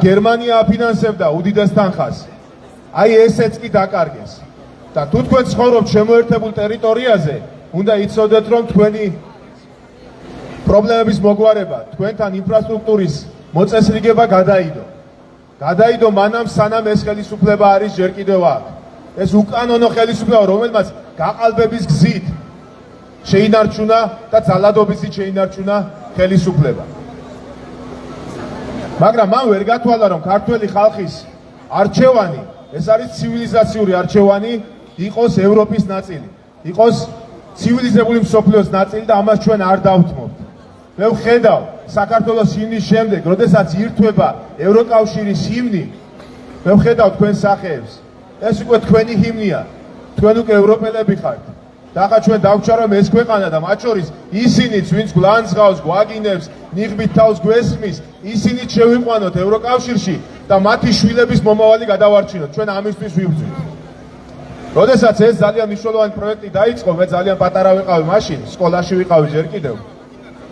გერმანია აფინანსებდა უდიდეს თანხას. აი ესეც კი დაკარგეს. და თუ თქვენ ცხოვრობთ შემოერთებულ ტერიტორიაზე, უნდა იცოდეთ რომ თქვენი პრობლემების მოგვარება, თქვენთან ინფრასტრუქტურის მოწესრიგება გადაიდო. გადაიდო მანამ სანამ ეს ხელისუფლება არის ჯერ კიდევ აქ. ეს უკანონო ხელისუფლება, რომელმაც გაყალბების გზით შეინარჩუნა და ძალადობისით შეინარჩუნა ხელისუფლება. მაგრამ მან ვერ გათვალა, რომ ქართველი ხალხის არჩევანი, ეს არის ცივილიზაციური არჩევანი, იყოს ევროპის ნაწილი, იყოს ცივილიზებული მსოფლიოს ნაწილი და ამას ჩვენ არ დავთმობთ. მე ვხედავ საქართველოს ჰიმნის შემდეგ, როდესაც ირთვება ევროკავშირის ჰიმნი, მე ვხედავ თქვენ სახეებს. ეს უკვე თქვენი ჰიმნია. თქვენ უკვე ევროპელები ხართ. და ახლა ჩვენ დავჭარ რომ ეს ქვეყანა და მათ შორის ისინიც, ვინც გლანძღავს, გვაგინებს, ნიღბით თავს გვესხმის, ისინიც შევიყვანოთ ევროკავშირში და მათი შვილების მომავალი გადავარჩინოთ. ჩვენ ამისთვის ვიბრძვით. როდესაც ეს ძალიან მნიშვნელოვანი პროექტი დაიწყო, მე ძალიან პატარა ვიყავი მაშინ, სკოლაში ვიყავი ჯერ კიდევ.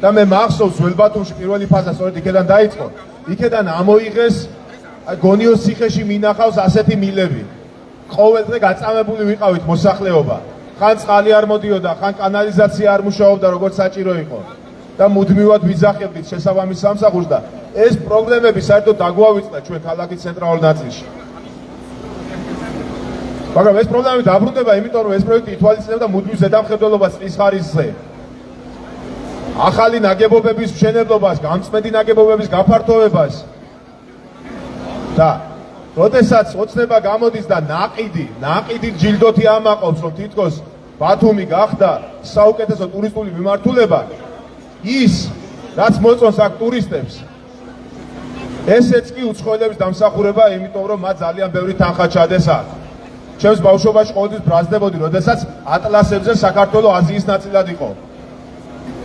და მე მახსოვს ველბათუმში პირველი ფაზა სწორედ იქედან დაიწყო. იქედან ამოიღეს გონიოს ციხეში მინახავს ასეთი მილები. ყოველდღე გაწამებული ვიყავით მოსახლეობა. ხან წყალი არ მოდიოდა, ხან კანალიზაცია არ მუშაობდა, როგორც საჭირო იყო. და მუდმივად ვიძახებდით შესაბამის სამსახურს და ეს პრობლემები საერთოდ დაგვავიწყდა ჩვენ ქალაქის ცენტრალურ ნაწილში. მაგრამ ეს პრობლემები დაბრუნდება, იმიტომ რომ ეს პროექტი ითვალისწინებდა მუდმივ ზედამხედველობას წყლის ხარისხზე. ახალი ნაგებობების მშენებლობას, გამწმენდი ნაგებობების გაფართოვებას. და როდესაც ოცნება გამოდის და ნაყიდი ჯილდოთი ამაყობს, რომ თითქოს ბათუმი გახდა საუკეთესო ტურისტული მიმართულება, ის რაც მოწონს აქ ტურისტებს, ესეც კი უცხოელების დამსახურება, იმიტომ რომ მათ ძალიან ბევრი თანხა ჩადეს აქ. ჩემს ბავშვობაში ყოველთვის ბრაზდებოდი, როდესაც ატლასებზე საქართველოს აზიის ნაწილად იყო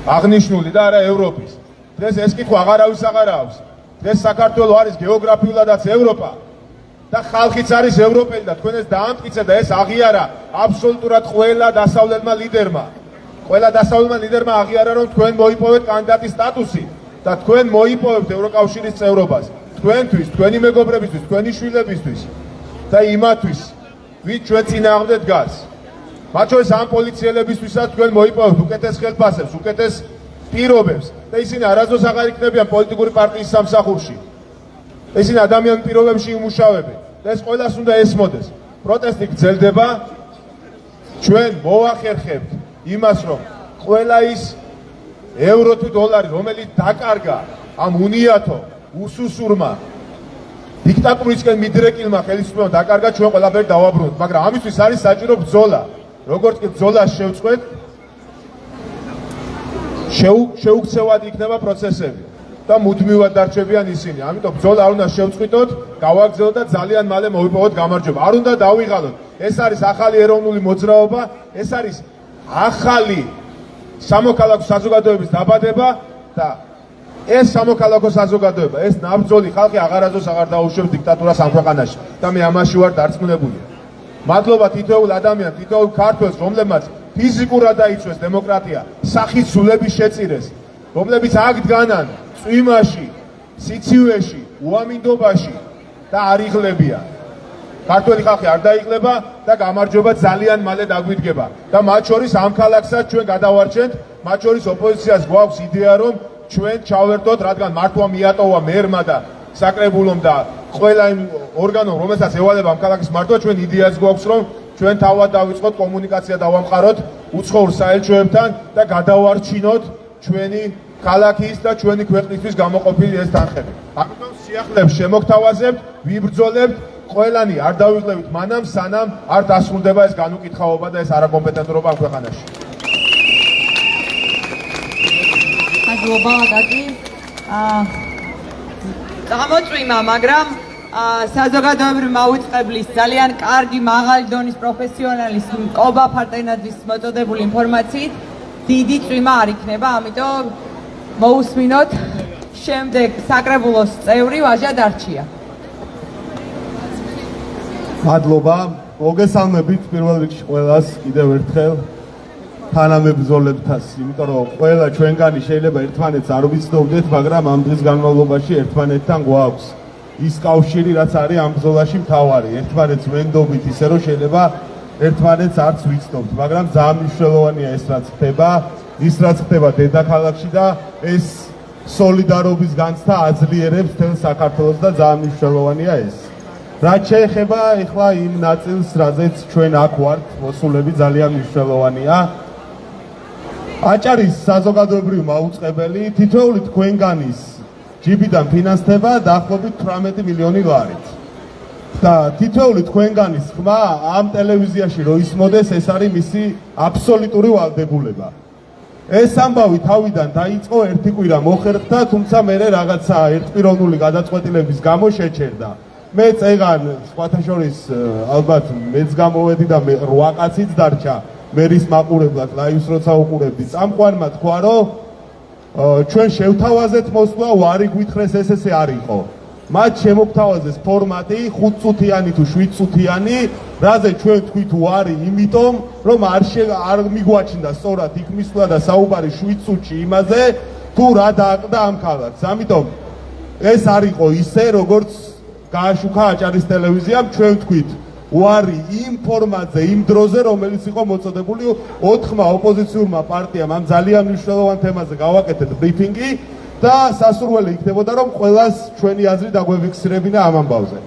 აღნიშნული და არა ევროპის. დღეს ეს კითხვა აღარავის აღარ აქვს. დღეს საქართველოს არის გეოგრაფიულადაც ევროპა და ხალხიც არის ევროპელი და თქვენ ეს დაამტკიცეთ და ეს აღიარა აბსოლუტურად ყველა დასავლელმა ლიდერმა. ყველა დასავლელმა ლიდერმა აღიარა, რომ თქვენ მოიპოვეთ კანდიდატის სტატუსი და თქვენ მოიპოვებთ ევროკავშირის წევრობას. თქვენთვის, თქვენი მეგობრებისთვის, თქვენი შვილებისთვის და იმათვის, ვინც ჩვენ წინააღმდეგ დგას. მათ შორის ამ პოლიციელებისთვისაც თქვენ მოიპოვებთ უკეთეს ხელფასებს, უკეთეს პირობებს და ისინი არასდროს აღარ იქნებიან პოლიტიკური პარტიის სამსახურში. ისინი ადამიანურ პირობებში იმუშავებენ და ეს ყველას უნდა ესმოდეს. პროტესტი გრძელდება, ჩვენ მოვახერხებთ იმას, რომ ყველა ის ევრო თუ დოლარი, რომელიც დაკარგა ამ უნიათო, უსუსურმა დიქტატურისკენ მიდრეკილმა ხელისუფლებამ დაკარგა, ჩვენ ყველაფერი დავაბრუნოთ, მაგრამ ამისთვის არის საჭირო ბრძოლა. როგორც კი ბრძოლას შევწყვეთ, შეუქცევად იქნება პროცესები და მუდმივად დარჩებიან ისინი. ამიტომ ბრძოლა არ უნდა შევწყვიტოთ, გავაგრძელოთ და ძალიან მალე მოვიპოვოთ გამარჯვება. არ უნდა დავიღალოთ. ეს არის ახალი ეროვნული მოძრაობა, ეს არის ახალი სამოქალაქო საზოგადოების დაბადება და ეს სამოქალაქო საზოგადოება, ეს ნაბრძოლი ხალხი აღარასდროს აღარ დაუშვებს დიქტატურას ამ ქვეყანაში და მე ამაში ვარ დარწმუნებული. მადლობა თითოეულ ადამიანს, თითოეულ ქართველს, რომლებმაც ფიზიკურად დაიცვეს დემოკრატია, სახით სულები შეწირეს, რომლებიც აქ დგანან წვიმაში, სიცივეში, უამინდობაში და არ იღლებიან. ქართველი ხალხი არ დაიღლება და გამარჯვება ძალიან მალე დაგვიდგება. და მათ შორის ამ ქალაქსაც ჩვენ გადავარჩენთ, მათ შორის ოპოზიციას გვაქვს იდეა, რომ ჩვენ ჩავერთოთ, რადგან მართვა მიატოვა მერმა და საკრებულომ და ყველა იმ ორგანომ, რომელსაც ევალება ამ ქალაქის მართვა, ჩვენ იდეაც გვაქვს, რომ ჩვენ თავად დავიწყოთ კომუნიკაცია დავამყაროთ უცხოურ საელჩოებთან და გადავარჩინოთ ჩვენი ქალაქის და ჩვენი ქვეყნისთვის გამოყოფილი ეს თანხები. ამიტომ სიახლეებს შემოგთავაზებთ, ვიბრძოლებთ, ყველანი არ დავიღლებით მანამ, სანამ არ დასრულდება ეს განუკითხაობა და ეს არაკომპეტენტურობა ამ ქვეყანაში. მადლობა გაკი. გამოწვიმა, მაგრამ საზოგადოებრივი მაუწყებლის ძალიან კარგი მაღალი დონის პროფესიონალის კობა ფარტენაძის მოწოდებული ინფორმაციით დიდი წვიმა არ იქნება, ამიტომ მოусმინოთ შემდეგ საკრებულოს წევრი ვაჟა დარჩია. მადლობა. მოგესალმებით პირველ რიგში ყველას კიდევ ერთხელ თანამებრძოლებთას, იმიტომ რომ ყველა ჩვენგანი შეიძლება ერთმანეთს არ ვიცნობდეთ, მაგრამ ამ დღის განმავლობაში ერთმანეთთან გვაქვს ის კავშირი, რაც არის ამ ბრძოლაში მთავარი. ერთმანეთს ვენდობით ისე რომ შეიძლება ერთმანეთს არც ვიცნობთ, მაგრამ ძალიან მნიშვნელოვანია ეს რაც ხდება, ის რაც ხდება დედაქალაქში და ეს სოლიდარობის განცდა აძლიერებს თელ საქართველოს და ძალიან მნიშვნელოვანია ეს. რაც შეეხება ეხლა იმ ნაწილს, რაზეც ჩვენ აქ ვართ, მოსულები ძალიან მნიშვნელოვანია. აჭარის საზოგადოებრივი მაუწყებელი თითოეული თქვენგანის ჯიბიდან ფინანსდება დაახლოებით 18 მილიონი ლარით. და თითოეული თქვენგანის ხმა ამ ტელევიზიაში რო ისმოდეს, ეს არის მისი აბსოლუტური ვალდებულება. ეს ამბავი თავიდან დაიწყო ერთი კვირა მოხერხდა, თუმცა მერე რაღაცა ერთპიროვნული გადაწყვეტილების გამო შეჩერდა. მე წეგან სხვათა შორის ალბათ მეც გამოვედი და 8 კაციც დარჩა მერის მაყურებლად ლაივს როცა უყურებდი. წამყვანმა თქვა რომ ჩვენ შევთავაზეთ მოსვლა, ვარი გვითხრეს ესე არ იყო. მათ შემოგთავაზეს ფორმატი 5 წუთიანი თუ 7 წუთიანი, რაზე ჩვენ თქვით ვარი, იმიტომ რომ არ მიგვაჩნდა სწორად იქ მისვლა და საუბარი 7 წუთში იმაზე, თუ რა დააყდა ამ ქალაქს. ამიტომ ეს არ იყო ისე, როგორც გააშუქა აჭარის ტელევიზიამ, ჩვენ თქვით ვარი იმ ფორმატზე, იმ დროზე, რომელიც იყო მოწოდებული 4 ოპოზიციურმა პარტიამ ამ ძალიან მნიშვნელოვან თემაზე გავაკეთეთ ბრიფინგი და სასურველი იქნებოდა, რომ ყველას ჩვენი აზრი დაგვეფიქსირებინა ამ ამბავზე.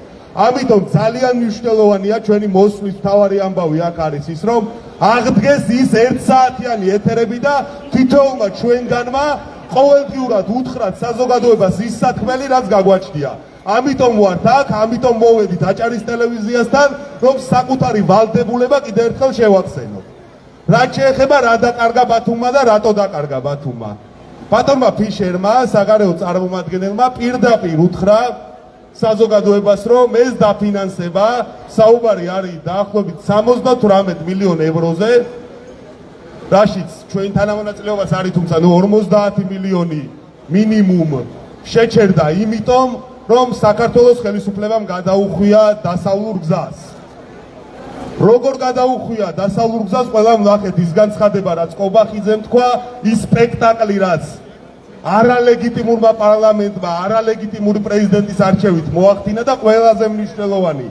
ამიტომ ძალიან მნიშვნელოვანია ჩვენი მოსვლის მთავარი ამბავი აქ არის ის, რომ აღდგეს ის 1 საათიანი ეთერები და თითოეულმა ჩვენგანმა ყოველდღიურად უთხრათ საზოგადოებას ის სათქმელი, რაც გაგვაჩნია. ამიტომ ვართ აქ, ამიტომ მოვედით აჭარის ტელევიზიასთან, რომ საკუთარი ვალდებულება კიდევ ერთხელ შევახსენოთ. რაც შეეხება რა დაკარგა ბათუმმა და რატო დაკარგა ბათუმმა. ბატონმა ფიშერმა, საგარეო წარმომადგენელმა პირდაპირ უთხრა საზოგადოებას, რომ ეს დაფინანსება, საუბარი არის დაახლოებით 78 მილიონ ევროზე, რაშიც ჩვენ თანამონაწილეობას არის, თუმცა 50 მილიონი მინიმუმ შეჩერდა იმიტომ, რომ საქართველოს ხელისუფლებამ გადაუხვია დასავლურ გზას. როგორ გადაუხვია დასავლურ გზას, ყველამ ნახეთ ის განცხადება, რაც კობახიძემ თქვა, ის სპექტაკლი, რაც არალეგიტიმურმა პარლამენტმა, არალეგიტიმური პრეზიდენტის არჩევით მოახდინა და ყველაზე მნიშვნელოვანი,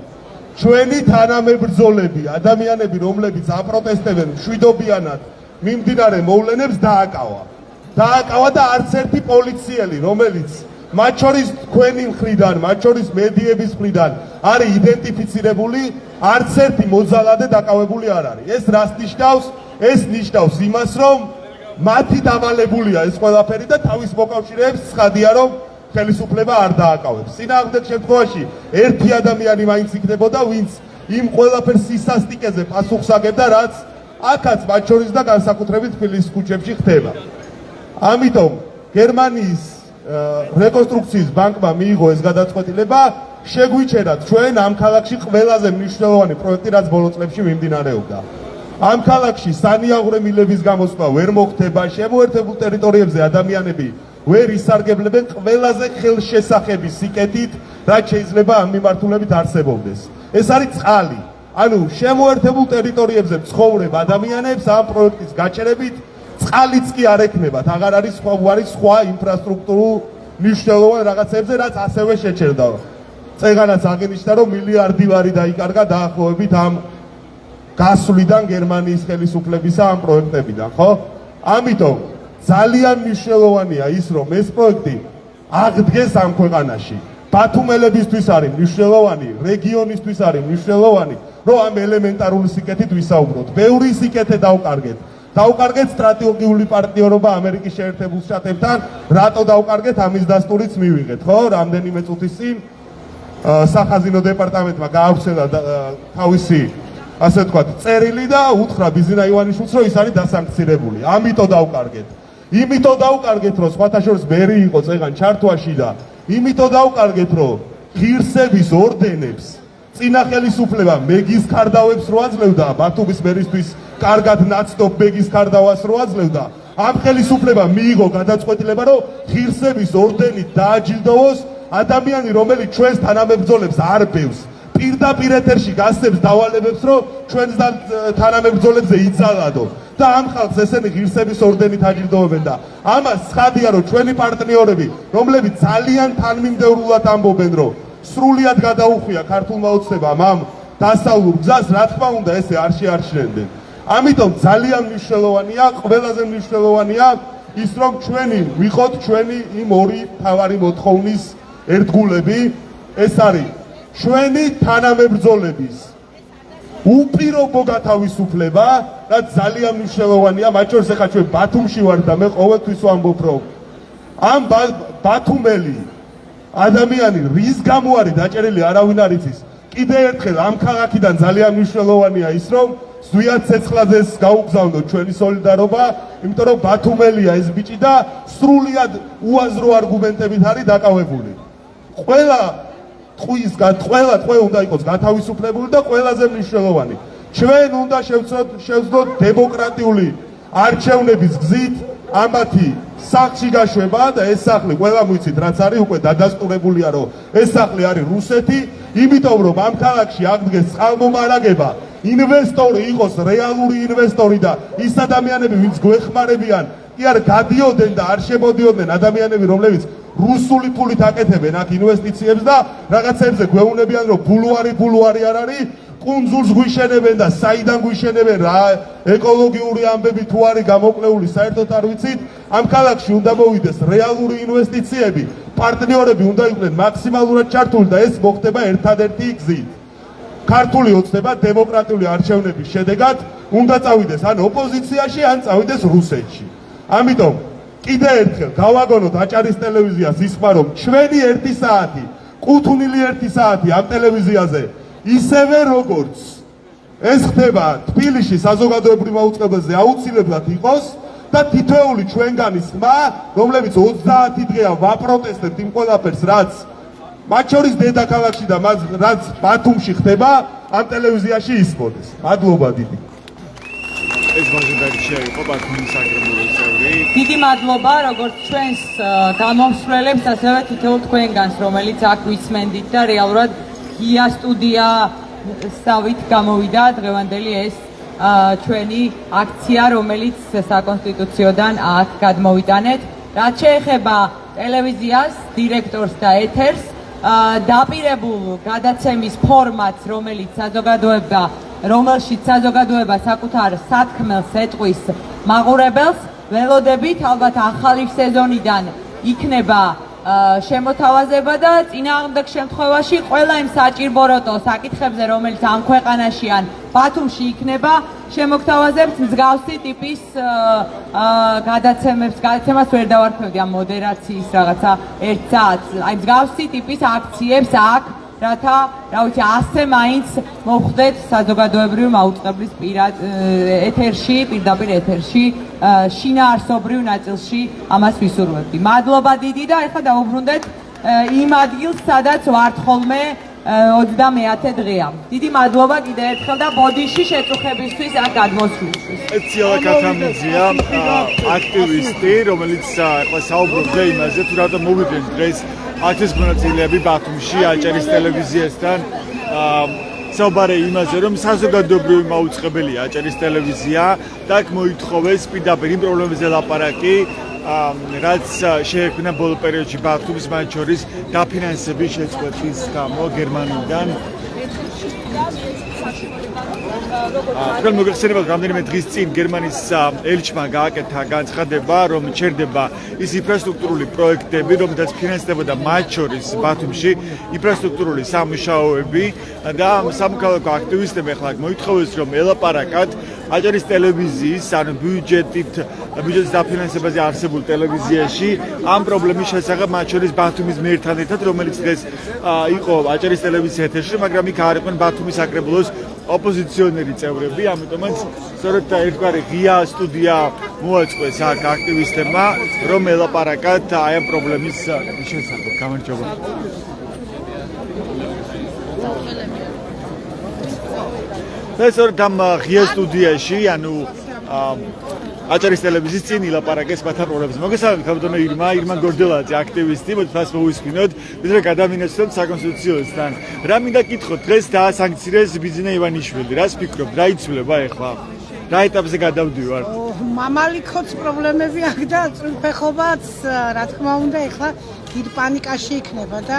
ჩვენი თანამებრძოლები, ადამიანები, რომლებიც აპროტესტებენ მშვიდობიანად მიმდინარე მოვლენებს დააკავა. დააკავა და არც ერთი პოლიციელი, რომელიც მათ შორის თქვენი მხრიდან, მათ შორის მედიების მხრიდან არის იდენტიფიცირებული, არც ერთი მოძალადე დაკავებული არ არის. ეს რას ნიშნავს? ეს ნიშნავს იმას, რომ მათი დავალებულია ეს ყველაფერი და თავის მოკავშირეებს ცხადია, რომ ხელისუფლება არ დააკავებს. წინააღმდეგ შემთხვევაში ერთი ადამიანი მაინც იქნებოდა, ვინც იმ ყველაფერს სისასტიკეზე პასუხს აგებდა, რაც აქაც მათ შორის და განსაკუთრებით თბილისის ქუჩებში ხდება. ამიტომ გერმანიის რეკონსტრუქციის ბანკმა მიიღო ეს გადაწყვეტილება, შეგვიჩერათ ჩვენ ამ ქალაქში ყველაზე მნიშვნელოვანი პროექტი, რაც ბოლო წლებში მიმდინარეობდა. ამ ქალაქში სანიაღვრე მილების გამოსვლა ვერ მოხდება, შემოერთებულ ტერიტორიებზე ადამიანები ვერ ისარგებლებენ ყველაზე ხელშესახების სიკეთით, რაც შეიძლება ამ მიმართულებით არსებობდეს. ეს არის წყალი. ანუ შემოერთებულ ტერიტორიებზე ცხოვრებ ადამიანებს ამ პროექტის გაჩერებით წყალიც კი არ ექნებათ, აღარ არის სხვა ინფრასტრუქტურულ მნიშვნელოვან რაღაცებზე, რაც ასევე შეჩერდა. წეგანაც აღინიშნა, რომ მილიარდი ლარი დაიკარგა დაახლოებით ამ გასვლიდან გერმანიის ხელისუფლებისა ამ პროექტებიდან, ხო? ამიტომ ძალიან მნიშვნელოვანია ის, რომ ეს პროექტი აღდგეს ამ ქვეყანაში. ბათუმელებისთვის არის მნიშვნელოვანი, რეგიონისთვის არის მნიშვნელოვანი, რომ ამ ელემენტარული სიკეთით ვისაუბროთ. ბევრი სიკეთე დავკარგეთ. დავკარგეთ სტრატეგიული პარტნიორობა ამერიკის შეერთებულ შტატებთან, რატო დავკარგეთ, ამის დასტურიც მივიღეთ, ხო? რამდენიმე წუთის წინ სახაზინო დეპარტამენტმა გაავრცელა თავისი ასე ვთქვათ, წერილი და უთხრა ბიზინა ივანიშვილს, რომ ის არის დასანქცირებული. ამიტომ დავკარგეთ. იმიტომ დავკარგეთ, რომ სხვათა შორის მერი იყო წეგან ჩართვაში და იმიტომ დავკარგეთ, რომ ღირსების ორდენებს წინა ხელისუფლება მეგის ქარდავებს რო აძლევდა, ბათუმის მერისთვის კარგად ნაცნობ მეგის ქარდავას რო აძლევდა, ამ ხელისუფლებამ მიიღო გადაწყვეტილება, რომ ღირსების ორდენით დააჯილდოვოს ადამიანი, რომელიც ჩვენს თანამებრძოლებს არ ბევს. პირდაპირ ეთერში გასცემს დავალებებს, რომ ჩვენს თანამებრძოლებზე იცალადო და ამ ხალხს ესენი ღირსების ორდენით აჯილდოვებენ და ამას ცხადია, რომ ჩვენი პარტნიორები, რომლებიც ძალიან თანმიმდევრულად ამბობენ, რომ სრულიად გადაუხვია ქართულმა ოცნებამ ამ დასავლურ გზას, რა თქმა უნდა, ესე არ შეარჩნენდნენ. ამიტომ ძალიან მნიშვნელოვანია, ყველაზე მნიშვნელოვანია ის, რომ ჩვენი ვიყოთ ჩვენი იმ ორი მთავარი მოთხოვნის ერთგულები, ეს არის ჩვენი თანამებრძოლების უპირობო გათავისუფლება, რაც ძალიან მნიშვნელოვანია, მათ შორის ახლა ჩვენ ბათუმში ვარ და მე ყოველთვის ვამბობ, რომ ამ ბათუმელი ადამიანი რის გამო არის დაჭერილი არავინ არ იცის. კიდე ერთხელ ამ ქალაქიდან ძალიან მნიშვნელოვანია ის, რომ ზვიად ცეცხლაძეს გაუგზავნოთ ჩვენი სოლიდარობა, იმიტომ რომ ბათუმელია ეს ბიჭი და სრულიად უაზრო არგუმენტებით არის დაკავებული. ყველა ტყვე უნდა იყოს გათავისუფლებული და ყველაზე მნიშვნელოვანი. ჩვენ უნდა შევძლოთ დემოკრატიული არჩევნების გზით ამათი სახლში გაშვება და ეს სახლი ყველა მოიცით რაც არის უკვე დადასტურებულია რომ ეს სახლი არის რუსეთი, იმიტომ რომ ამ ქალაქში აღდგეს წყალმომარაგება, ინვესტორი იყოს რეალური ინვესტორი და ის ადამიანები ვინც გვეხმარებიან კი არ გადიოდნენ და არ შემოდიოდნენ ადამიანები რომლებიც რუსული ფულით აკეთებენ აქ ინვესტიციებს და რაღაცებზე გვეუბნებიან რომ ბულვარი არ არის, კუნძულს გვიშენებენ და საიდან გვიშენებენ რა ეკოლოგიური ამბები თუ არის გამოკლეული საერთოდ არ ვიცით. ამ ქალაქში უნდა მოვიდეს რეალური ინვესტიციები, პარტნიორები უნდა იყვნენ მაქსიმალურად ჩართული და ეს მოხდება ერთადერთი გზით. ქართული ოცნება დემოკრატიული არჩევნების შედეგად უნდა წავიდეს ან ოპოზიციაში, ან წავიდეს რუსეთში. ამიტომ კიდე ერთხელ გავაგონოთ აჭარის ტელევიზიას ის ხმა რომ ჩვენი 1 საათი, კუთვნილი 1 საათი ამ ტელევიზიაზე ისევე როგორც ეს ხდება თბილისში საზოგადოებრივ მაუწყებელზე აუცილებლად იყოს და თითოეული ჩვენგანის ხმა, რომლებიც 30 დღეა ვაპროტესტებთ იმ ყველაფერს, რაც მათ შორის დედაქალაქში და რაც ბათუმში ხდება, ამ ტელევიზიაში ისმოდეს. მადლობა დიდი. ეს ბაზარში იყო ბათუმის საკრებულოს წევრი. დიდი მადლობა როგორც ჩვენს გამომსვლელებს, ასევე თითოეულ თქვენგანს, რომელიც აქ ვისმენდით და რეალურად გია სტუდიასავით გამოვიდა დღევანდელი ეს ჩვენი აქცია, რომელიც საკონსტიტუციოდან აქ გადმოვიტანეთ. რაც შეეხება ტელევიზიას, დირექტორს და ეთერს, დაპირებულ გადაცემის ფორმატს, რომელშიც საზოგადოება საკუთარ სათქმელს ეტყვის მაყურებელს, ველოდებით ალბათ ახალი სეზონიდან იქნება შემოთავაზება და წინააღმდეგ შემთხვევაში ყველა იმ საჭირბოროტო საკითხებზე, რომელიც ამ ქვეყანაში ან ბათუმში იქნება, შემოგთავაზებთ მსგავსი ტიპის გადაცემას ვერ დავარქმევდი ამ მოდერაციის რაღაცა 1 საათს, აი მსგავსი ტიპის აქციებს აქ, რათა, რა ვიცი, ასე მაინც მოხვდეთ საზოგადოებრივი მაუწყებლის პირდაპირ ეთერში, შინაარსობრივ ნაწილში ამას ვისურვებდი. მადლობა დიდი და ეხლა დავუბრუნდეთ იმ ადგილს, სადაც ვართ ხოლმე 29 დღეა. დიდი მადლობა კიდევ ერთხელ და ბოდიში შეწუხებისთვის ან გადმოსვლისთვის. ეციალა კათამიძია, აქტივისტი, რომელიც ახლა საუბრობდა იმაზე, თუ რატომ მოვიდნენ დღეს აქციის მონაწილეები ბათუმში აჭარის ტელევიზიასთან. საუბარი იმაზე, რომ საზოგადოებრივი მაუწყებელია აჭარის ტელევიზია და აქ მოითხოვეს პირდაპირ იმ პრობლემებზე ლაპარაკი, რაც შეექმნა ბოლო პერიოდში ბათუმის, მათ შორის დაფინანსების შეწყვეტის გამო გერმანიიდან. თქვენ მოგეხსენებათ, რამდენიმე დღის წინ გერმანიის ელჩმა გააკეთა განცხადება, რომ ჩერდება ის ინფრასტრუქტურული პროექტები, რომელთაც ფინანსდებოდა მათ შორის ბათუმში ინფრასტრუქტურული სამუშაოები და სამოქალაქო აქტივისტები ახლა მოითხოვეს, რომ ელაპარაკათ აჭარის ტელევიზიის, ანუ ბიუჯეტის დაფინანსებაზე არსებულ ტელევიზიაში ამ პრობლემის შესახებ, მათ შორის ბათუმის მეერთან ერთად, რომელიც დღეს იყო აჭარის ტელევიზიის ეთერში, მაგრამ იქ არ იყვნენ ბათუმის საკრებულოს ოპოზიციონერი წევრები, ამიტომაც სწორედ ერთგვარი ღია სტუდია მოაწყვეს აქ აქტივისტებმა, რომ ელაპარაკათ აი ამ პრობლემის შესახებ. გამარჯობა. ეს სწორედ ამ ღია სტუდიაში, ანუ აჭარის ტელევიზიის წინ ილაპარაკეს მათ პრობლემებზე. მოგესალმებით, ქალბატონო ირმა გორდელაძე, აქტივისტი, მოდით მას მოვისმინოთ, ვიდრე გადამინაცვლოთ საკონსტიტუციოსთან. რა მინდა გითხოთ, დღეს დაასანქცირეს ბიძინა ივანიშვილი. რას ფიქრობთ, რა იცვლება ახლა? რა ეტაპზე გადავდივართ? მამალი ხოც პრობლემები აქვს და წვრილფეხობაც, რა თქმა უნდა, ახლა დიდ პანიკაში იქნება და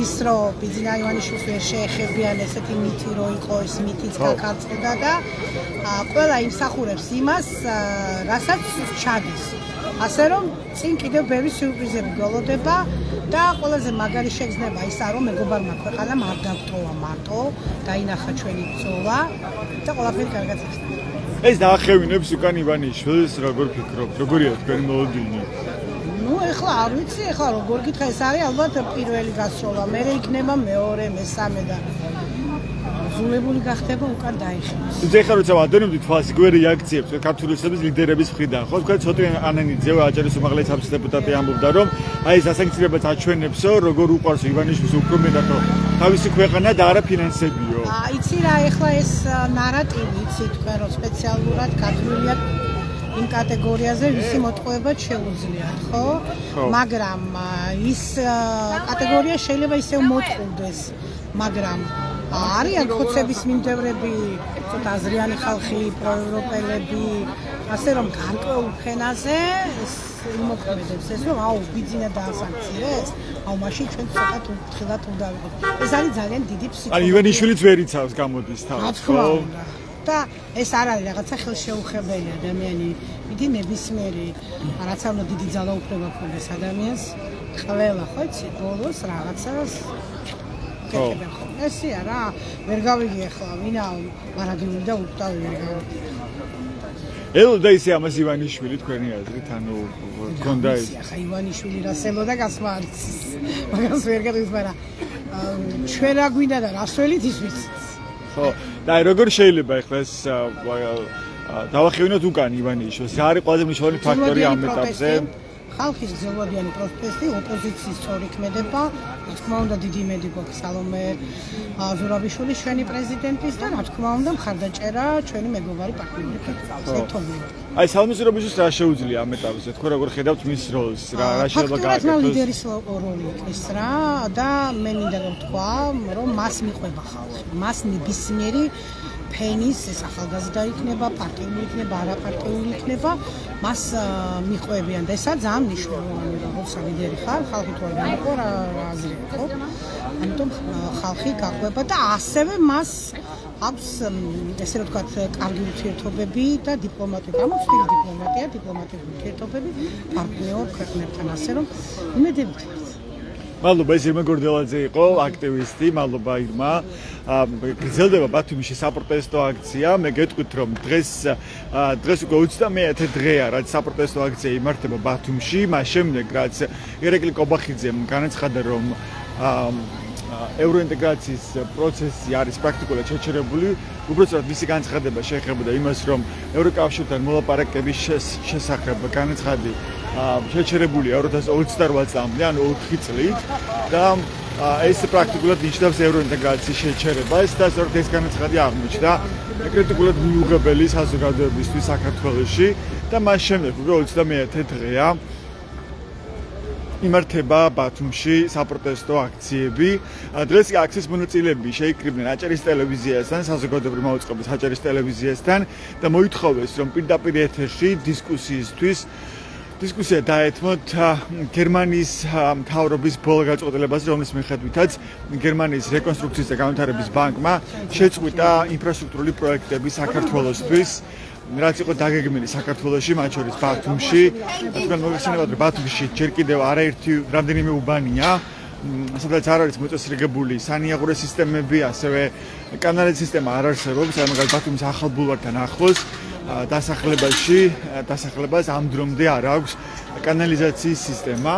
ის რომ ბიძინა ივანიშვილს ვერ შეეხებიან ესეთი მითი რო იყო, ის მითიც გაკარწყდა და ყველა იმსახურებს იმას, რასაც ჩადის. ასე რომ წინ კიდევ ბევრი სიურპრიზები გველოდება და ყველაზე მაგარი შეგრძნება ისაა რომ მეგობარმა ქვეყანამ არ დავტოვა მარტო, დაინახა ჩვენი ბრძოლა და ყველაფერი კარგად იქნება. ეს დაახევინებს უკან ივანიშვილს, როგორ ფიქრობთ, როგორია თქვენი მოლოდინი? ნუ ეხლა არ ვიცი, ეხლა როგორ გითხრა, ეს არის ალბათ პირველი გასროლა, მე იქნება მეორე, მესამე და ზულებული გახდება უკან დაიხიოს. თუმცა ეხლა როცა ვადევნებთ თვალს იგივე რეაქციებს ქართულისების ლიდერების მხრიდან, ხო თქვენ ცოტა ანანიძე აჭარის უმაღლესი საბჭოს დეპუტატი ამბობდა, რომ აი ეს ასანქციებაც აჩვენებსო, როგორ უყვარს ივანიშვილს უფრო მეტად თავისი ქვეყანა და არა ფინანსებიო. იცი რა, ეხლა ეს ნარატივი, იცი თქვენ რომ სპეციალურად გადმულია იმ კატეგორიაზე, ვისი მოტყუებაც შეუძლიათ, ხო? მაგრამ ის კატეგორია შეიძლება ისევ მოტყუდეს, მაგრამ არიან ხოცების მიმდევრები, ცოტა აზრიანი ხალხი, პროევროპელები, ასე რომ გარკვეულ ფენაზე იმოქმედებს ეს რომ აუ ბიძინა დაასანქციეს, აუ მაშინ ჩვენ ცოტა თხილად უნდა ვიყოთ. ეს არის ძალიან დიდი ფსიქოლოგია. ან ივანიშვილიც ვერ იცავს გამოდის თავს, ხო? და ეს არ არის რაღაცა ხელშეუხებელი ადამიანი, იგი ნებისმიერი, რაც არ უნდა დიდი ძალაუფლება ქონდეს ადამიანს, ყველა ხო იცი, ბოლოს რაღაცას კეთებენ ხო. ესია რა, ვერ გავიგე ახლა ვინა მარადიული და უყტავი ვერ გავიგე. ელოდა ისე ამას ივანიშვილი თქვენი აზრით, ანუ გქონდა ეს. ახლა ივანიშვილი რას ელოდა გასმარიც. მაგას ვერ გადაგის, მაგრამ ჩვენ რა გვინდა და რას ველით ის ვიცით. ხო, და როგორ შეიძლება ახლა ეს დავახევინოთ უკან ივანიშვილს, რა არის ყველაზე მნიშვნელოვანი ფაქტორი ამ ეტაპზე? ხალხის ძელვადიანი პროტესტი, ოპოზიციის სწორი ქმედება, რა თქმა უნდა დიდი იმედი გვაქვს სალომე ზურაბიშვილის ჩვენი პრეზიდენტის და რა თქმა უნდა მხარდაჭერა ჩვენი მეგობარი პარტნიორი თეთროვი. აი სალომე ზურაბიშვილს რა შეუძლია ამ ეტაპზე? თქვენ როგორ ხედავთ მის როლს? რა შეიძლება გააკეთოს? ფაქტობრივად ლიდერის როლი იქნის რა და მე მინდა რომ თქვა, რომ მას მიყვება ხალხი. მას ნებისმიერი ფენის ეს ახალგაზრდა იქნება, პარტიული იქნება, არაპარტიული იქნება, მას მიყვებიან და ესა ძალიან მნიშვნელოვანია, როცა ლიდერი ხარ, ხალხი თუ არ გამოყვა რა აზრია, ხო? ამიტომ ხალხი გაყვება და ასევე მას აქვს ესე რომ ვთქვათ, კარგი ურთიერთობები და დიპლომატია, გამოცდილი დიპლომატიური ურთიერთობები პარტნიორ ქვეყნებთან, ასე რომ იმედებით ვართ. მადლობა, ეს ირმა გორდელაძე იყო, აქტივისტი, მადლობა ირმა. გრძელდება ბათუმში საპროტესტო აქცია. მე გეტყვით, რომ დღეს უკვე 21 დღეა, რაც საპროტესტო აქცია იმართება ბათუმში. მას შემდეგ, რაც ირაკლი კობახიძემ განაცხადა, რომ ევროინტეგრაციის პროცესი არის პრაქტიკულად შეჩერებული. უბრალოდ მისი განცხადება შეეხებოდა იმას, რომ ევროკავშირთან მოლაპარაკების შესახებ განაცხადი შეჩერებულია 2028 წლამდე, ანუ 4 წლით და ეს პრაქტიკულად ნიშნავს ევროინტეგრაციის შეჩერებას და სწორედ ეს განაცხადი აღმოჩნდა კრიტიკულად მიუღებელი საზოგადოებისთვის საქართველოში და მას შემდეგ უკვე 21 დღეა იმართება ბათუმში საპროტესტო აქციები. დღეს აქციის მონაწილეები შეიკრიბნენ აჭარის ტელევიზიასთან, საზოგადოებრივი მაუწყებლის აჭარის ტელევიზიასთან და მოითხოვეს, რომ პირდაპირ ეთერში დისკუსია დაეთმოთ გერმანიის მთავრობის ბოლო გაწყვეტილებაზე, რომლის მიხედვითაც გერმანიის რეკონსტრუქციის და განვითარების ბანკმა შეწყვიტა ინფრასტრუქტურული პროექტები საქართველოსთვის, რაც იყო დაგეგმილი საქართველოში, მათ შორის ბათუმში. თქვენ მოგეხსენებათ, რომ ბათუმში ჯერ კიდევ არაერთი რამდენიმე უბანია, სადაც არ არის მოწესრიგებული სანიაღურე სისტემები, ასევე კანალების სისტემა არ არსებობს, მაგალითად ბათუმის ახალ ბულვართან ახლოს დასახლებას ამ დრომდე არ აქვს კანალიზაციის სისტემა.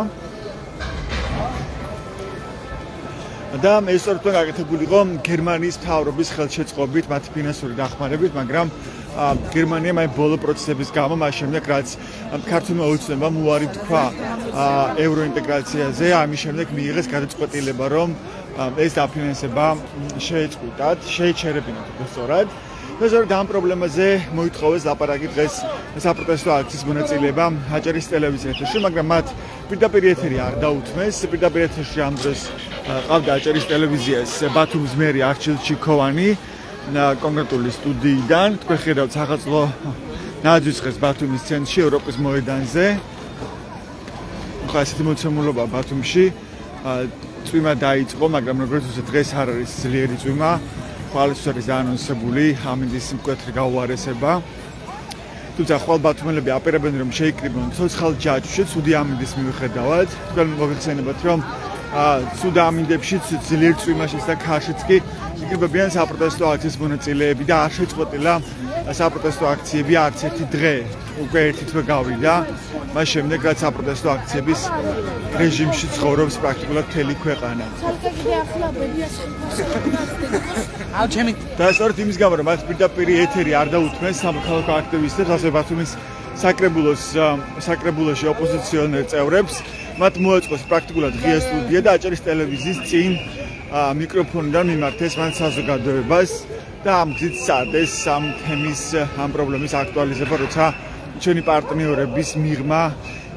და ეს სწორედ გაკეთებული იყო გერმანიის მთავრობის ხელშეწყობით, მათი ფინანსური დახმარებით, მაგრამ გერმანიამ აი ბოლო პროცესების გამო მას შემდეგ, რაც ქართულმა ოცნებამ უარი თქვა ევროინტეგრაციაზე, ამის შემდეგ მიიღეს გადაწყვეტილება, რომ ეს დაფინანსება შეეჩერებინათ სწორად. ზოგადად ამ პრობლემაზე მოითხოვეს ლაპარაკი დღეს საპროტესტო აქციის მონაწილეებმა აჭარის ტელევიზიაში, მაგრამ მათ პირდაპირ ეთერი არ დაუთმეს. პირდაპირ ეთერში ამ დროს ყავდა აჭარის ტელევიზიას ბათუმის მერი არჩილ ჩიქოვანი კონკრეტული სტუდიიდან. თქვენ ხედავთ სახალხო ნაძვისხეს ბათუმის ცენტრში, ევროპის მოედანზე. ხა ესეთი მოცემულობა ბათუმში. წვიმა დაიწყო, მაგრამ როგორც ვთქვით, დღეს არ არის ძლიერი წვიმა. ხვალის არის დაანონსებული ამინდის მკვეთრი გაუარესება თუმცა ხვალ ბათუმელები აპირებენ რომ შეიკრიბონ ცოცხალ ჯაჭვში ცუდი ამინდის მიუხედავად თქვენ მოგეხსენებათ რომ ცუდ ამინდებშიც ძლიერ წვიმაშიც და ქარშიც კი იკრიბებიან საპროტესტო აქციის მონაწილეები და არ შეწყვეტილა საპროტესტო აქციები არც ერთი დღე უკვე ერთი თვე გავიდა მას შემდეგ რაც საპროტესტო აქციების რეჟიმში ცხოვრობს პრაქტიკულად მთელი ქვეყანა და სწორედ იმის გამო რომ მათ პირდაპირ ეთერი არ დაუთმეს სამოქალაქო აქტივისტებს ასე ბათუმის საკრებულოში ოპოზიციონერ წევრებს მათ მოაწყოს პრაქტიკულად ღია სტუდია და აჭარის ტელევიზიის წინ მიკროფონიდან მიმართეს მან საზოგადოებას და ამ გზით სცადეს ამ თემის ამ პრობლემის აქტუალიზება როცა ჩვენი პარტნიორების მიღმა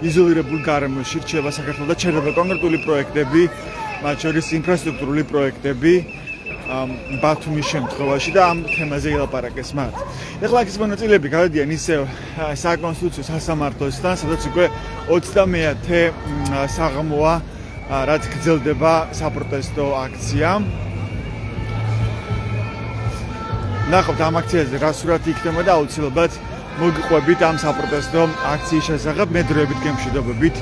იზოლირებულ გარემოში რჩება საქართველოს და ჩერდება კონკრეტული პროექტები მათ შორის ინფრასტრუქტურული პროექტები ბათუმის შემთხვევაში და ამ თემაზე ელაპარაკეს მათ. ეხლა აქ ის მონაწილეები გადადიან ისევ საკონსტიტუციო სასამართლოსთან, სადაც უკვე 21-ე საღამოა, რაც გრძელდება საპროტესტო აქცია. ნახავთ ამ აქციაზე რა სურათი იქნება და აუცილებლად მოგიყვებით ამ საპროტესტო აქციის შესახებ, მე დროებით გემშვიდობებით.